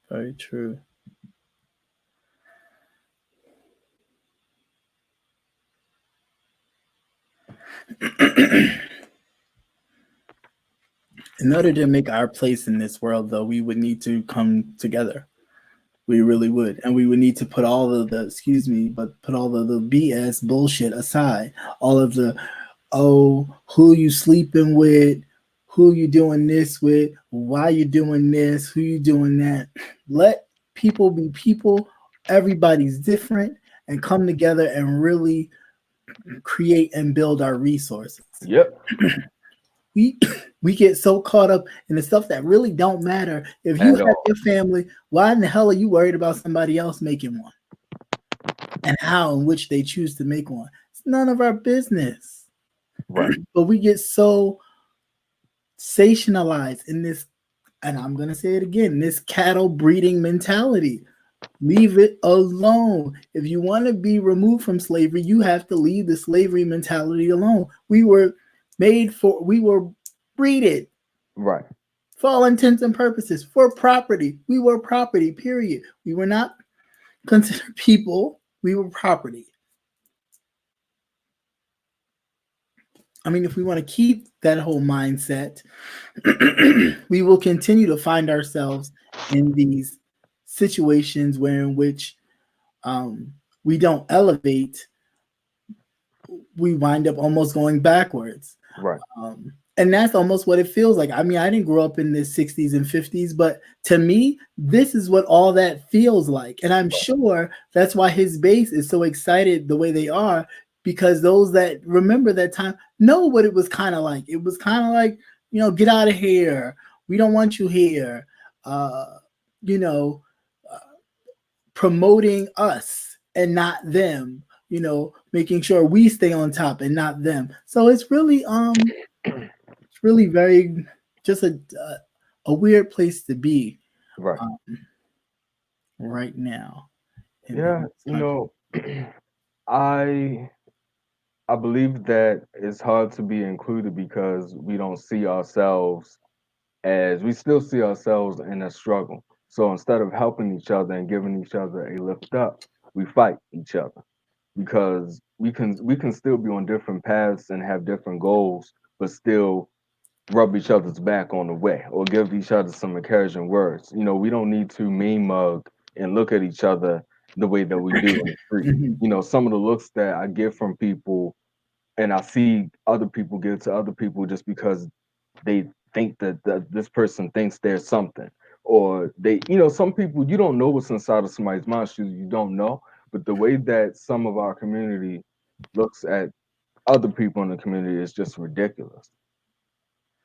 Very true. In order to make our place in this world, though, we would need to come together. We really would, and we would need to put all of the excuse me, but put all of the BS bullshit aside. All of the who you sleeping with, who you doing this with, why you doing this, who you doing that. Let people be people. Everybody's different, and come together and really create and build our resources. Yep. We we get so caught up in the stuff that really don't matter. If you At have all. your family, why in the hell are you worried about somebody else making one and how and which they choose to make one? It's none of our business. Right. But we get so sensationalized in this, and I'm gonna say it again, this cattle breeding mentality. Leave it alone. If you want to be removed from slavery, you have to leave the slavery mentality alone. We were breeded Right. for all intents and purposes for property. We were property, period. We were not considered people, we were property. I mean, if we want to keep that whole mindset, we will continue to find ourselves in these situations where in which um, we don't elevate, we wind up almost going backwards. Right. And that's almost what it feels like. I mean, I didn't grow up in the 60s and 50s, but to me, this is what all that feels like. And I'm sure that's why his base is so excited the way they are, because those that remember that time know what it was kind of like. It was kind of like, get out of here. We don't want you here. Uh, you know, uh, Promoting us and not them, making sure we stay on top and not them. So it's really very just a weird place to be Right. um, right now in Yeah. this country. I I believe that it's hard to be included because we don't see ourselves as we still see ourselves in a struggle. So instead of helping each other and giving each other a lift up, we fight each other because we can still be on different paths and have different goals, but still rub each other's back on the way or give each other some encouraging words. We don't need to mean mug and look at each other the way that we do in the street. Mhm. Some of the looks that I get from people and I see other people give to other people just because they think that this person thinks there's something. Or some people, you don't know what's inside of somebody's mind, you don't know. But the way that some of our community looks at other people in the community is just ridiculous.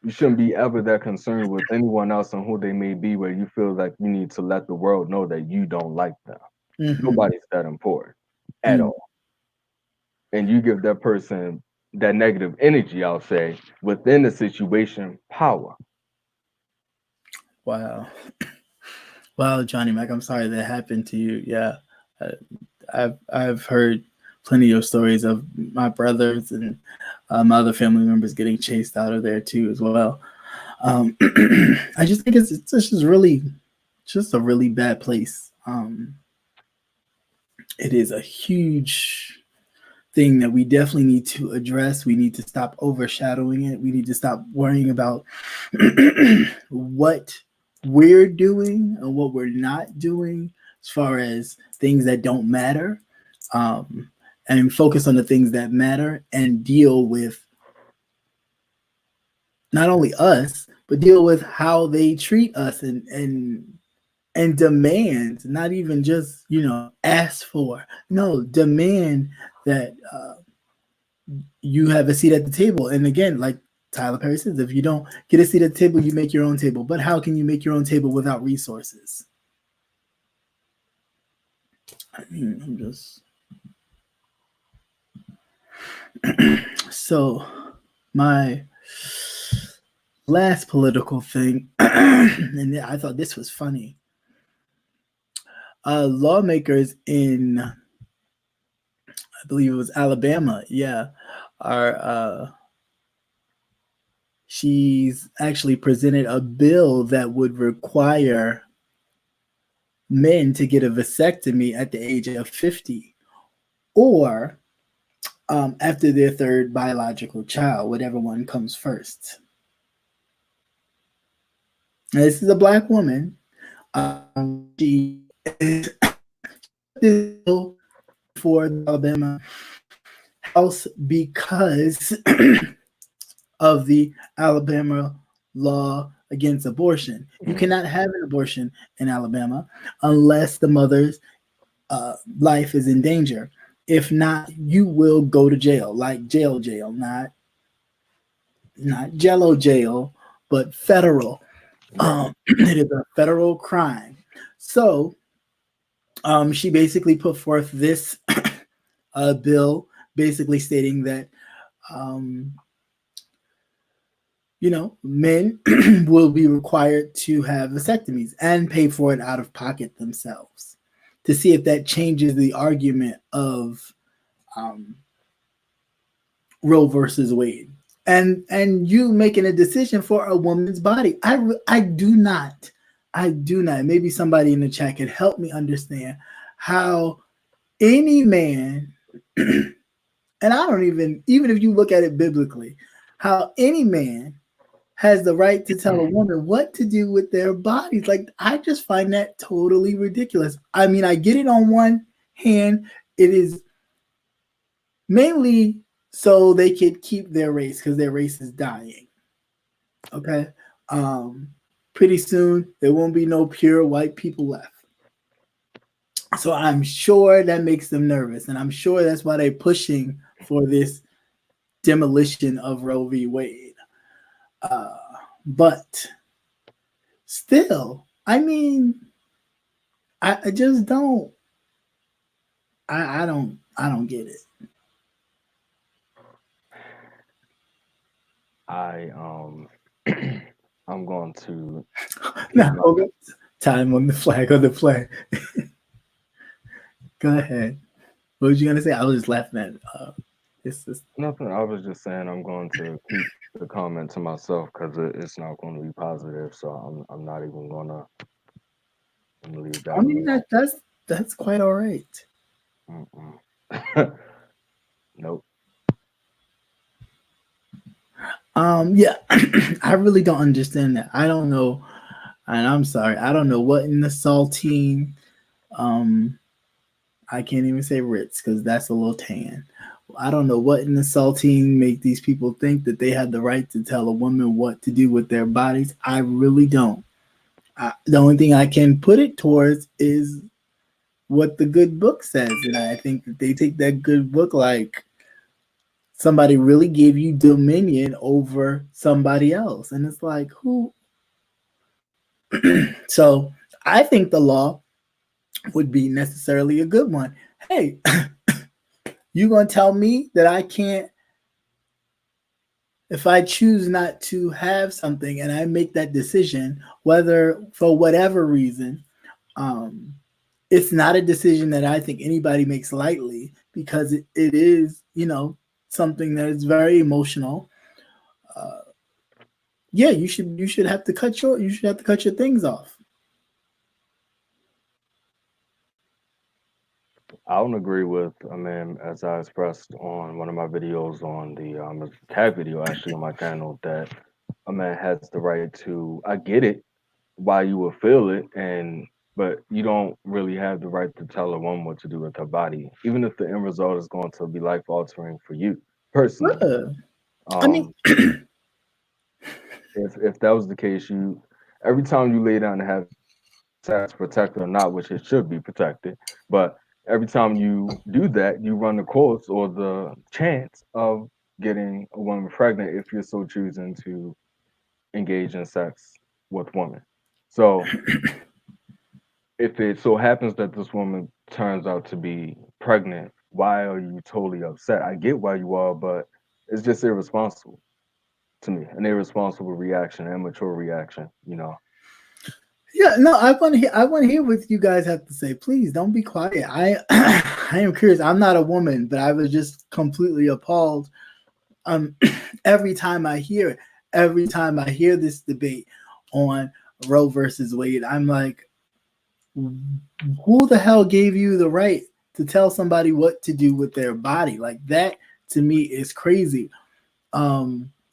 You shouldn't be ever that concerned with anyone else and who they may be, where you feel like you need to let the world know that you don't like them. Mhm. Nobody's that important at Mm. all. And you give that person that negative energy, I'll say, within the situation, power. Wow. Wow, Johnny Mac, I'm sorry that happened to you. Yeah. Uh, I've heard plenty of stories of my brothers and my other family members getting chased out of there too as well. I just think it's just a really bad place. It is a huge thing that we definitely need to address. We need to stop overshadowing it. We need to stop worrying about what we're doing and what we're not doing as far as things that don't matter, and focus on the things that matter and deal with not only us, but deal with how they treat us and demand, not even just, ask for. No, demand that you have a seat at the table. And again, like Tyler Perry says, if you don't get a seat at the table, you make your own table. But how can you make your own table without resources? I mean, I'm just so my last political thing, and I thought this was funny. Lawmakers in, I believe it was Alabama, yeah, are she's actually presented a bill that would require men to get a vasectomy at the age of 50 or after their third biological child, whatever one comes first. Now, this is a black woman. She is for the Alabama House because of the Alabama law against abortion. You cannot have an abortion in Alabama unless the mother's life is in danger. If not, you will go to jail, like jail, not Jello jail, but federal. It is a federal crime. So she basically put forth this bill, basically stating that men will be required to have vasectomies and pay for it out of pocket themselves, to see if that changes the argument of Roe versus Wade, and you making a decision for a woman's body. I do not. Maybe somebody in the chat could help me understand how any man, and I don't even if you look at it biblically, how any man has the right to tell a woman what to do with their bodies. Like, I just find that totally ridiculous. I mean, I get it on one hand. It is mainly so they could keep their race because their race is dying. Okay. Pretty soon there won't be no pure white people left. So I'm sure that makes them nervous. And I'm sure that's why they're pushing for this demolition of Roe v. Wade. But still, I mean, I just don't. I don't get it. I'm going to No, time on the flag. Go ahead. What was you gonna say? I was just laughing at nothing. I was just saying I'm going to keep the comment to myself because it's not going to be positive. So I'm not even gonna leave that. I mean, that's quite all right. Nope. Yeah, I really don't understand that. I don't know, and I'm sorry, I don't know what in the saltine. I can't even say Ritz because that's a little tan. I don't know what in the saltine make these people think that they have the right to tell a woman what to do with their bodies. I really don't. The only thing I can put it towards is what the good book says, and I think that they take that good book like somebody really gave you dominion over somebody else, and it's like, who? So I think the law would be necessarily a good one. Hey, you gonna tell me that I can't, if I choose not to have something and I make that decision, whether for whatever reason, it's not a decision that I think anybody makes lightly because it is, something that is very emotional. Yeah, you should have to cut your things off. I don't agree with a man, as I expressed on one of my videos on the tag video actually on my channel, that a man has the right to. I get it, why you would feel it, but you don't really have the right to tell a woman what to do with her body, even if the end result is going to be life altering for you personally. Yeah. I mean, Um, if that was the case, you every time you lay down to have sex, protected or not, which it should be protected, but every time you do that, you run the course or the chance of getting a woman pregnant if you're so choosing to engage in sex with women. So if it so happens that this woman turns out to be pregnant, why are you totally upset? I get why you are, but it's just irresponsible to me, an irresponsible reaction, an immature reaction, you know. yeah, no, I want to hear. I want to hear what you guys have to say. Please don't be quiet. I I am curious. I'm not a woman, but I was just completely appalled. Um, every time I hear it, every time I hear this debate on Roe versus Wade, I'm like, who the hell gave you the right to tell somebody what to do with their body? Like that to me is crazy.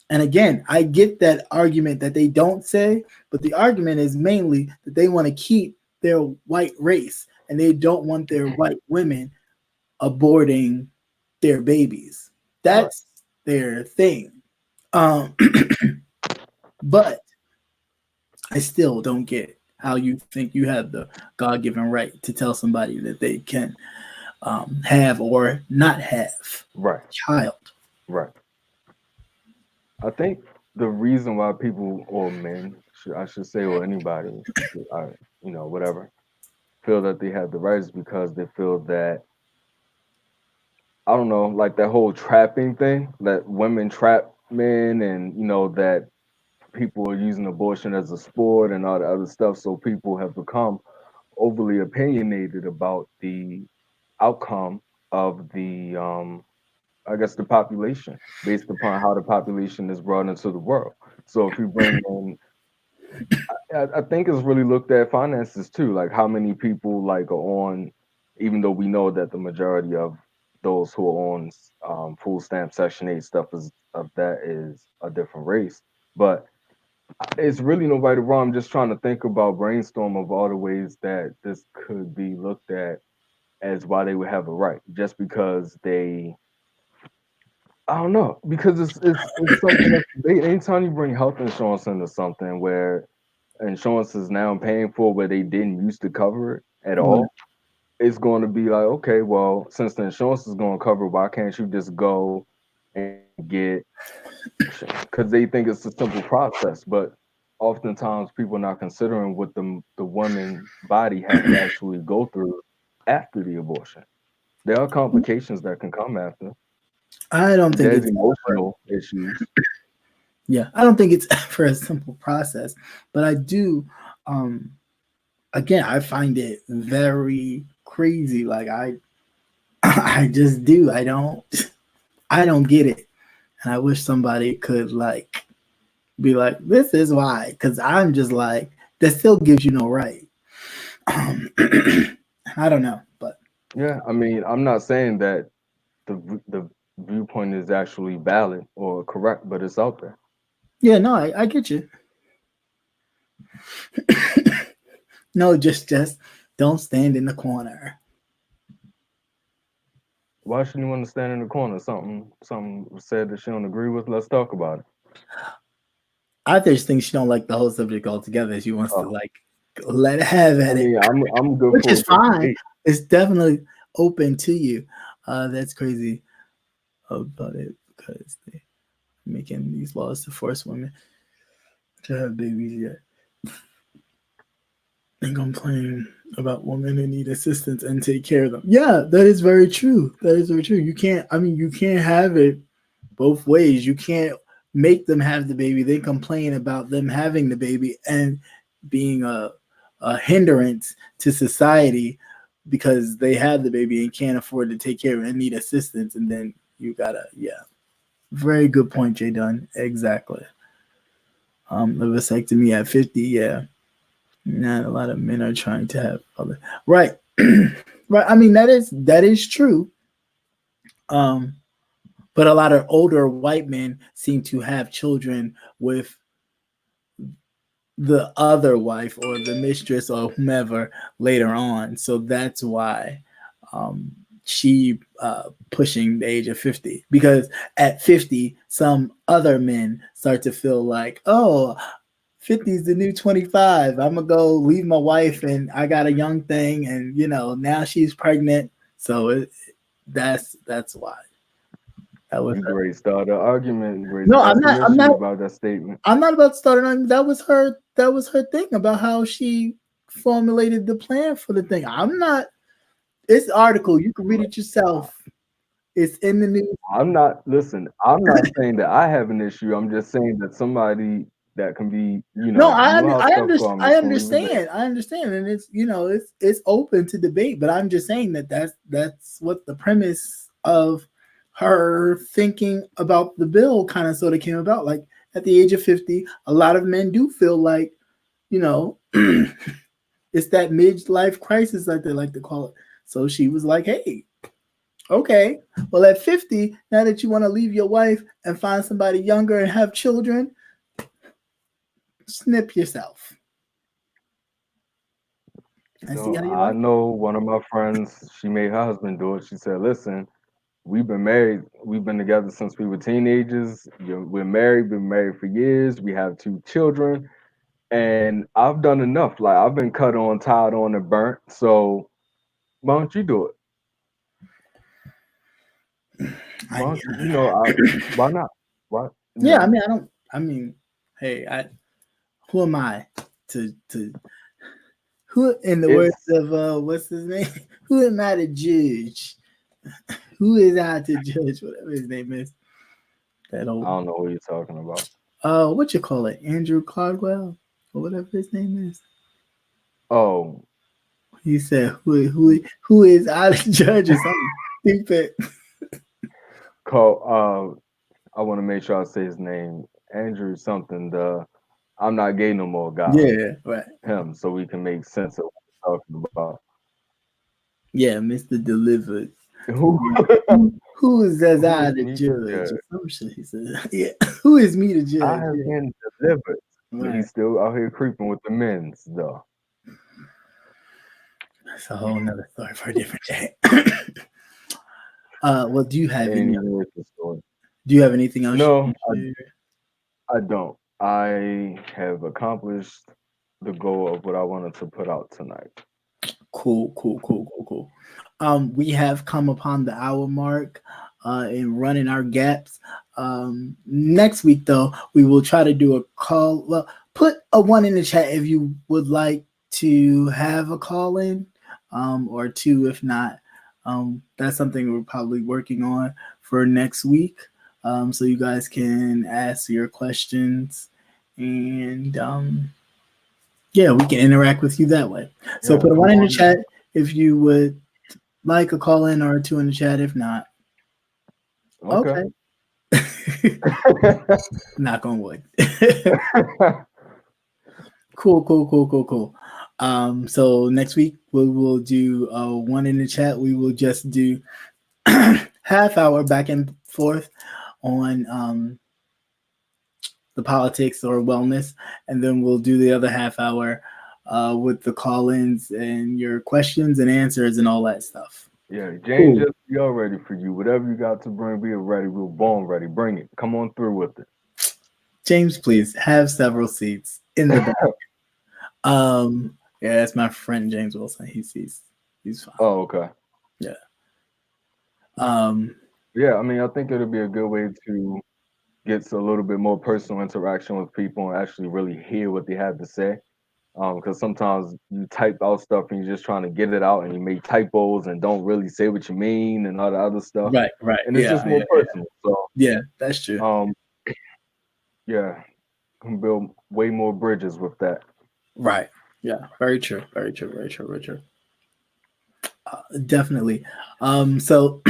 And again, I get that argument that they don't say, but the argument is mainly that they want to keep their white race and they don't want their white women aborting their babies. Right. That's their thing. Um, but I still don't get how you think you have the God given right to tell somebody that they can have or not have Right. a child. Right. I think the reason why people or men, I should say, or anybody, I, whatever, feel that they have the right is because they feel that, I don't know, like that whole trapping thing, that women trap men, and that people are using abortion as a sport and all the other stuff. So people have become overly opinionated about the outcome of the, I guess, the population, based upon how the population is brought into the world. So if you bring in, I think it's really looked at finances too, like how many people like are on, even though we know that the majority of those who are on full stamp Section 8 stuff is of that is a different race. But it's really no right or wrong. I'm just trying to think about brainstorm of all the ways that this could be looked at as why they would have a right, just because they, I don't know, because it's something that anytime you bring health insurance into something where insurance is now paying for where they didn't used to cover it at Right. all, it's going to be like, okay, well, since the insurance is going to cover, why can't you just go and get, because they think it's a simple process, but oftentimes people are not considering what the woman body has to actually go through after the abortion. There are complications that can come after. I don't think There's it's emotional issues. yeah, I don't think it's ever a simple process, but I do. Um, again, I find it very crazy. Like I, I just do. I don't get it, and I wish somebody could like be like, this is why, because I'm just like that still gives you no right. Um, I don't know, but Yeah, I mean, I'm not saying that the viewpoint is actually valid or correct, but it's out there. yeah, no, I get you. No, just don't stand in the corner. Why shouldn't you want to stand in the corner? Something said that she don't agree with. Let's talk about it. I just think she don't like the whole subject altogether. She wants to Oh, like let it have I at it, mean, I'm good which for a is good fine. debate. It's definitely open to you. That's crazy about it because they're making these laws to force women to have babies yet and complain about women who need assistance and take care of them. Yeah, that is very true. That is very true. You can't. I mean, you can't have it both ways. You can't make them have the baby, then complain about them having the baby and being a hindrance to society because they had the baby and can't afford to take care of it and need assistance. And then you gotta, yeah. Very good point, Jay Dunn. Exactly. The vasectomy at 50, yeah. Not a lot of men are trying to have other right. Right. I mean, that is true. Um, but a lot of older white men seem to have children with the other wife or the mistress or whomever later on. So that's why she pushing the age of 50, because at 50 some other men start to feel like, oh, 50 is the new 25. I'm gonna go leave my wife and I got a young thing, and now she's pregnant. So that's why. That was You great start an argument, great no, start I'm some not. I'm issues not. about that statement. I'm not about to start it on. That was her. That was her thing about how she formulated the plan for the thing. I'm not. It's the article. You can read it yourself. It's in the news. I'm not saying that I have an issue. I'm just saying that somebody that can be, No, you know how stuff go. I'm I just gonna leave it there. understand. I understand, and it's open to debate. But I'm just saying that's what the premise of her thinking about the bill kind of sort of came about. Like at the age of 50, a lot of men do feel like you know it's that midlife crisis, like they like to call it. So she was like, hey, okay, well, at 50, now that you want to leave your wife and find somebody younger and have children, snip yourself. I see So how you I like it. know one of my friends, she made her husband do it. She said, "Listen, we've been married. We've been together since we were teenagers. We're married. Been married for years. We have 2 children, and I've done enough. Like I've been cut on, tied on, and burnt. So why don't you do it? Why I, don't you? Why not? Why? You yeah, I know, mean, I don't, I mean, hey, who am I to, who, in the words it's of, what's his name? Who am I to judge? Who is I to judge? Whatever his name is. That I old, don't know what you're talking about. what you call it? Andrew Caldwell? Or whatever his name is. Oh, He said, "Who is I to judge?" Or something stupid. call. I want to make sure I say his name. Andrew something. The I'm not gay no more guy. Yeah, right. Him, so we can make sense of what we're talking about. Yeah, Mister Delivered. Who Who is as who I is to me to judge? judge? Or some shit. He said, "Yeah, who is me to I judge?" have Yeah, been delivered, but right. he's still out here creeping with the men's though. That's a whole nother story for a different day. Well, Anyway, it's the story. do you have anything else you No, can share? I don't. I have accomplished the goal of what I wanted to put out tonight. Cool, cool, cool, cool, cool. We have come upon the hour mark in running our gaps. Next week, though, we will try to do a call. Well, put a one in the chat if you would like to have a call in, or two if not. That's something we're probably working on for next week. So you guys can ask your questions and yeah, we can interact with you that way. So Yeah, put a one come in the on chat if you would like a call in, or a two in the chat if not. in. Okay. Okay. Knock on wood. Cool, cool, cool, cool, cool. So next week we will do one in the chat. We will just do half hour back and forth on the politics or wellness, and then we'll do the other half hour with the call-ins and your questions and answers and all that stuff. Yeah, Jane, Cool. just we are ready for you. Whatever you got to bring, we are ready. We're born ready. Bring it. Come on through with James, please have several seats in the back. it. Yeah, that's my friend James Wilson. He's fine. Oh, okay. Yeah. Um, Yeah, I mean, I think it'll be a good way to get a little bit more personal interaction with people and actually really hear what they have to say. Because sometimes you type out stuff and you're just trying to get it out and you make typos and don't really say what you mean and all the other stuff. right, right. And it's Yeah, just more yeah, yeah. personal. So, Yeah, that's true. um, yeah, can build way more bridges with that. Right. Yeah, very true. Very true. Very true. Very true. Definitely. So,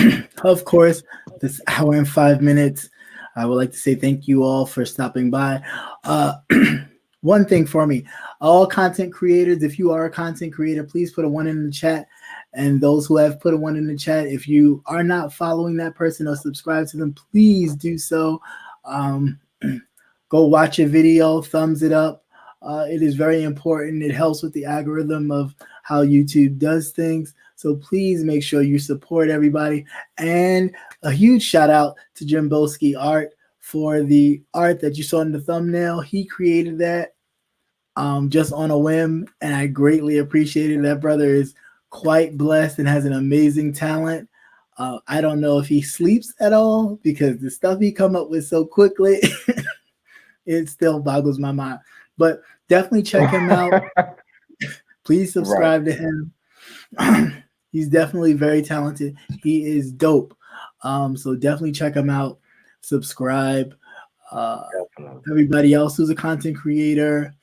of course, this hour and 5 minutes, I would like to say thank you all for stopping by. Uh, one thing for me, all content creators, if you are a content creator, please put a one in the chat. And those who have put one in the chat, if you are not following that person or subscribe to them, please do so. Go watch a video, thumbs it up. It is very important. It helps with the algorithm of how YouTube does things. So please make sure you support everybody. And a huge shout out to Jim Boski Art for the art that you saw in the thumbnail. He created that just on a whim, and I greatly appreciate it. That brother is quite blessed and has an amazing talent. I don't know if he sleeps at all because the stuff he come up with so quickly, it still boggles my mind. But definitely check him out. Please subscribe to him. He's definitely very talented. He is dope. So definitely check him out. Subscribe. Everybody else who's a content creator,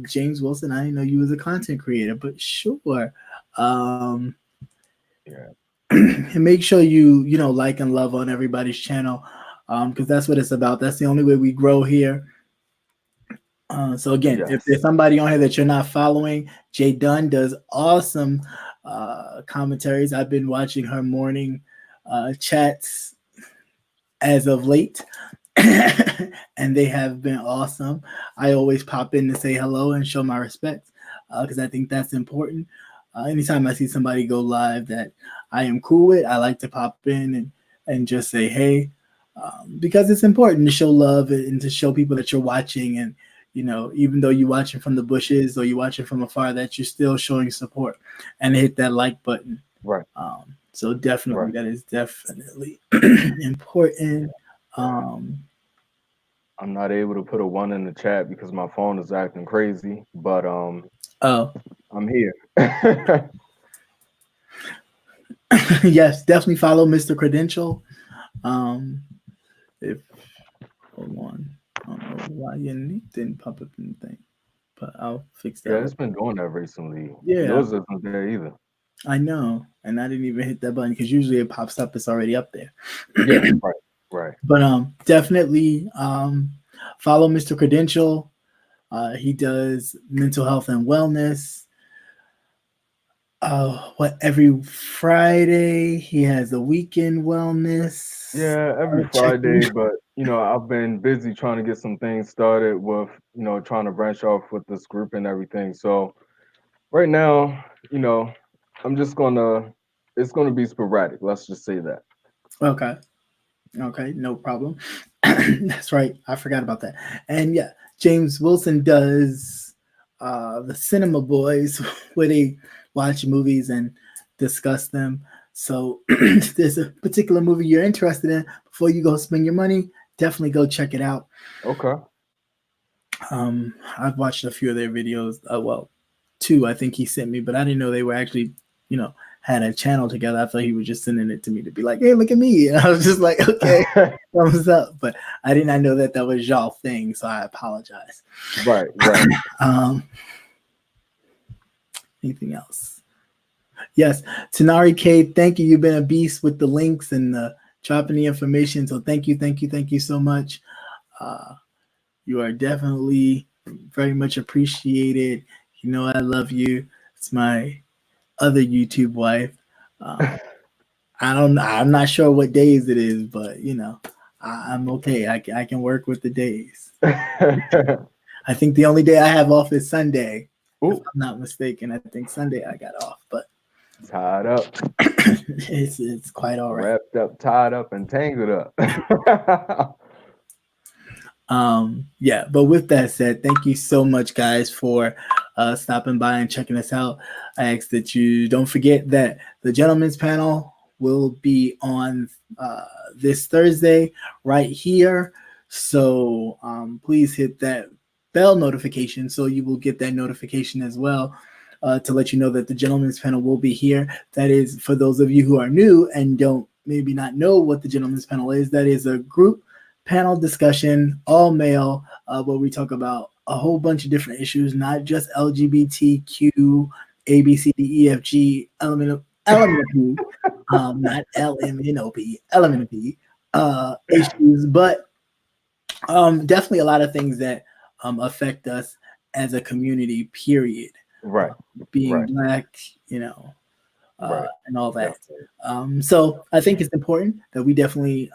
James Wilson, I didn't know you was a content creator, but sure. And make sure you like and love on everybody's channel, because that's what it's about. That's the only way we grow here. So again, if there's somebody on here that you're not following, Jay Dunn does awesome commentaries. I've been watching her morning chats as of late, and they have been awesome. I always pop in to say hello and show my respect because I think that's important. Anytime I see somebody go live that I am cool with, I like to pop in and just say hey, because it's important to show love and to show people that you're watching, and even though you're watching from the bushes or you're watching from afar, that you're still showing support and hit that like button. Right. So definitely, that is definitely important. I'm not able to put a 1 in the chat because my phone is acting crazy, but I'm here. Yes, definitely follow MrCredentialed. If hold on, I don't know why your link didn't pop up in the thing, but I'll fix that. Yeah, it's been doing that recently. Yeah, yours isn't there either. I know, and I didn't even hit that button because usually it pops up. It's already up there. Yeah, right. But definitely follow MrCredentialed. He does mental health and wellness. Every Friday he has a weekend wellness. Yeah, every Friday, but I've been busy trying to get some things started with trying to branch off with this group and everything. So right now, I'm just it's gonna be sporadic. Let's just say that. Okay, no problem. That's right. I forgot about that. And yeah, James Wilson does the Cinema Boys, where they watch movies and discuss them. So if there's a particular movie you're interested in, before you go spend your money, definitely go check it out. Okay. I've watched a few of their videos. Well, 2 I think he sent me, but I didn't know they were actually, had a channel together. I thought he was just sending it to me to be like, hey, look at me. And I was just like, okay, thumbs up. But I did not know that was y'all thing, so I apologize. Right. Anything else? Yes, Tanari K, thank you. You've been a beast with the links and dropping the information. So thank you so much. You are definitely very much appreciated. I love you. It's my other YouTube wife. I'm not sure what days it is, but I'm okay. I can work with the days. I think the only day I have off is Sunday. Ooh. If I'm not mistaken. I think Sunday I got off, but tied up. It's quite all right. Wrapped up, tied up, and tangled up. Yeah, but with that said, thank you so much, guys, for stopping by and checking us out. I ask that you don't forget that the gentleman's panel will be on this Thursday right here. So please hit that bell notification so you will get that notification as well to let you know that the gentleman's panel will be here. That is for those of you who are new and don't maybe not know what the gentleman's panel is. That is a group panel discussion, all male, where we talk about a whole bunch of different issues, not just LGBTQ, A, B, C, D, E, F, G, element of P, not LMNOP, element of P issues, but definitely a lot of things that affect us as a community, period. Right. Being Black, Right. and all that. Definitely. So I think it's important that we definitely,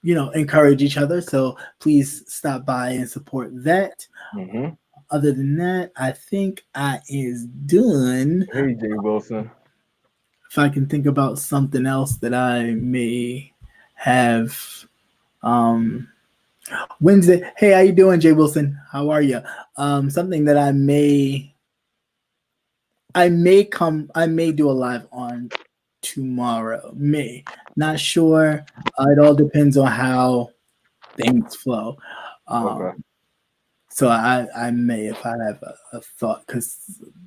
encourage each other. So please stop by and support that. Mm-hmm. Other than that, I think I is done. Hey, Jay Wilson. If I can think about something else that I may have. Um, Wednesday. Hey, how you doing, Jay Wilson? How are you? Something that I may do a live on tomorrow. May not sure. It all depends on how things flow. Okay. So I may, if I have a thought, because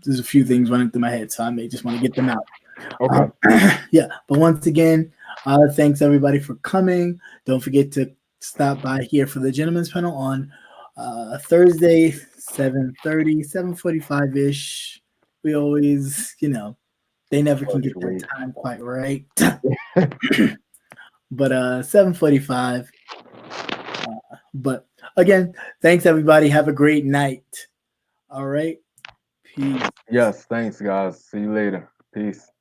there's a few things running through my head, so I may just want to get them out. Okay. Yeah, but once again, thanks everybody for coming. Don't forget to stop by here for the gentleman's panel on Thursday, 7:30, 7:45 ish. We always, they never can get that Fluctuate. time quite right. But 7:45. But again, thanks everybody. Have a great night. All right. Peace. Yes. Thanks, guys. See you later. Peace.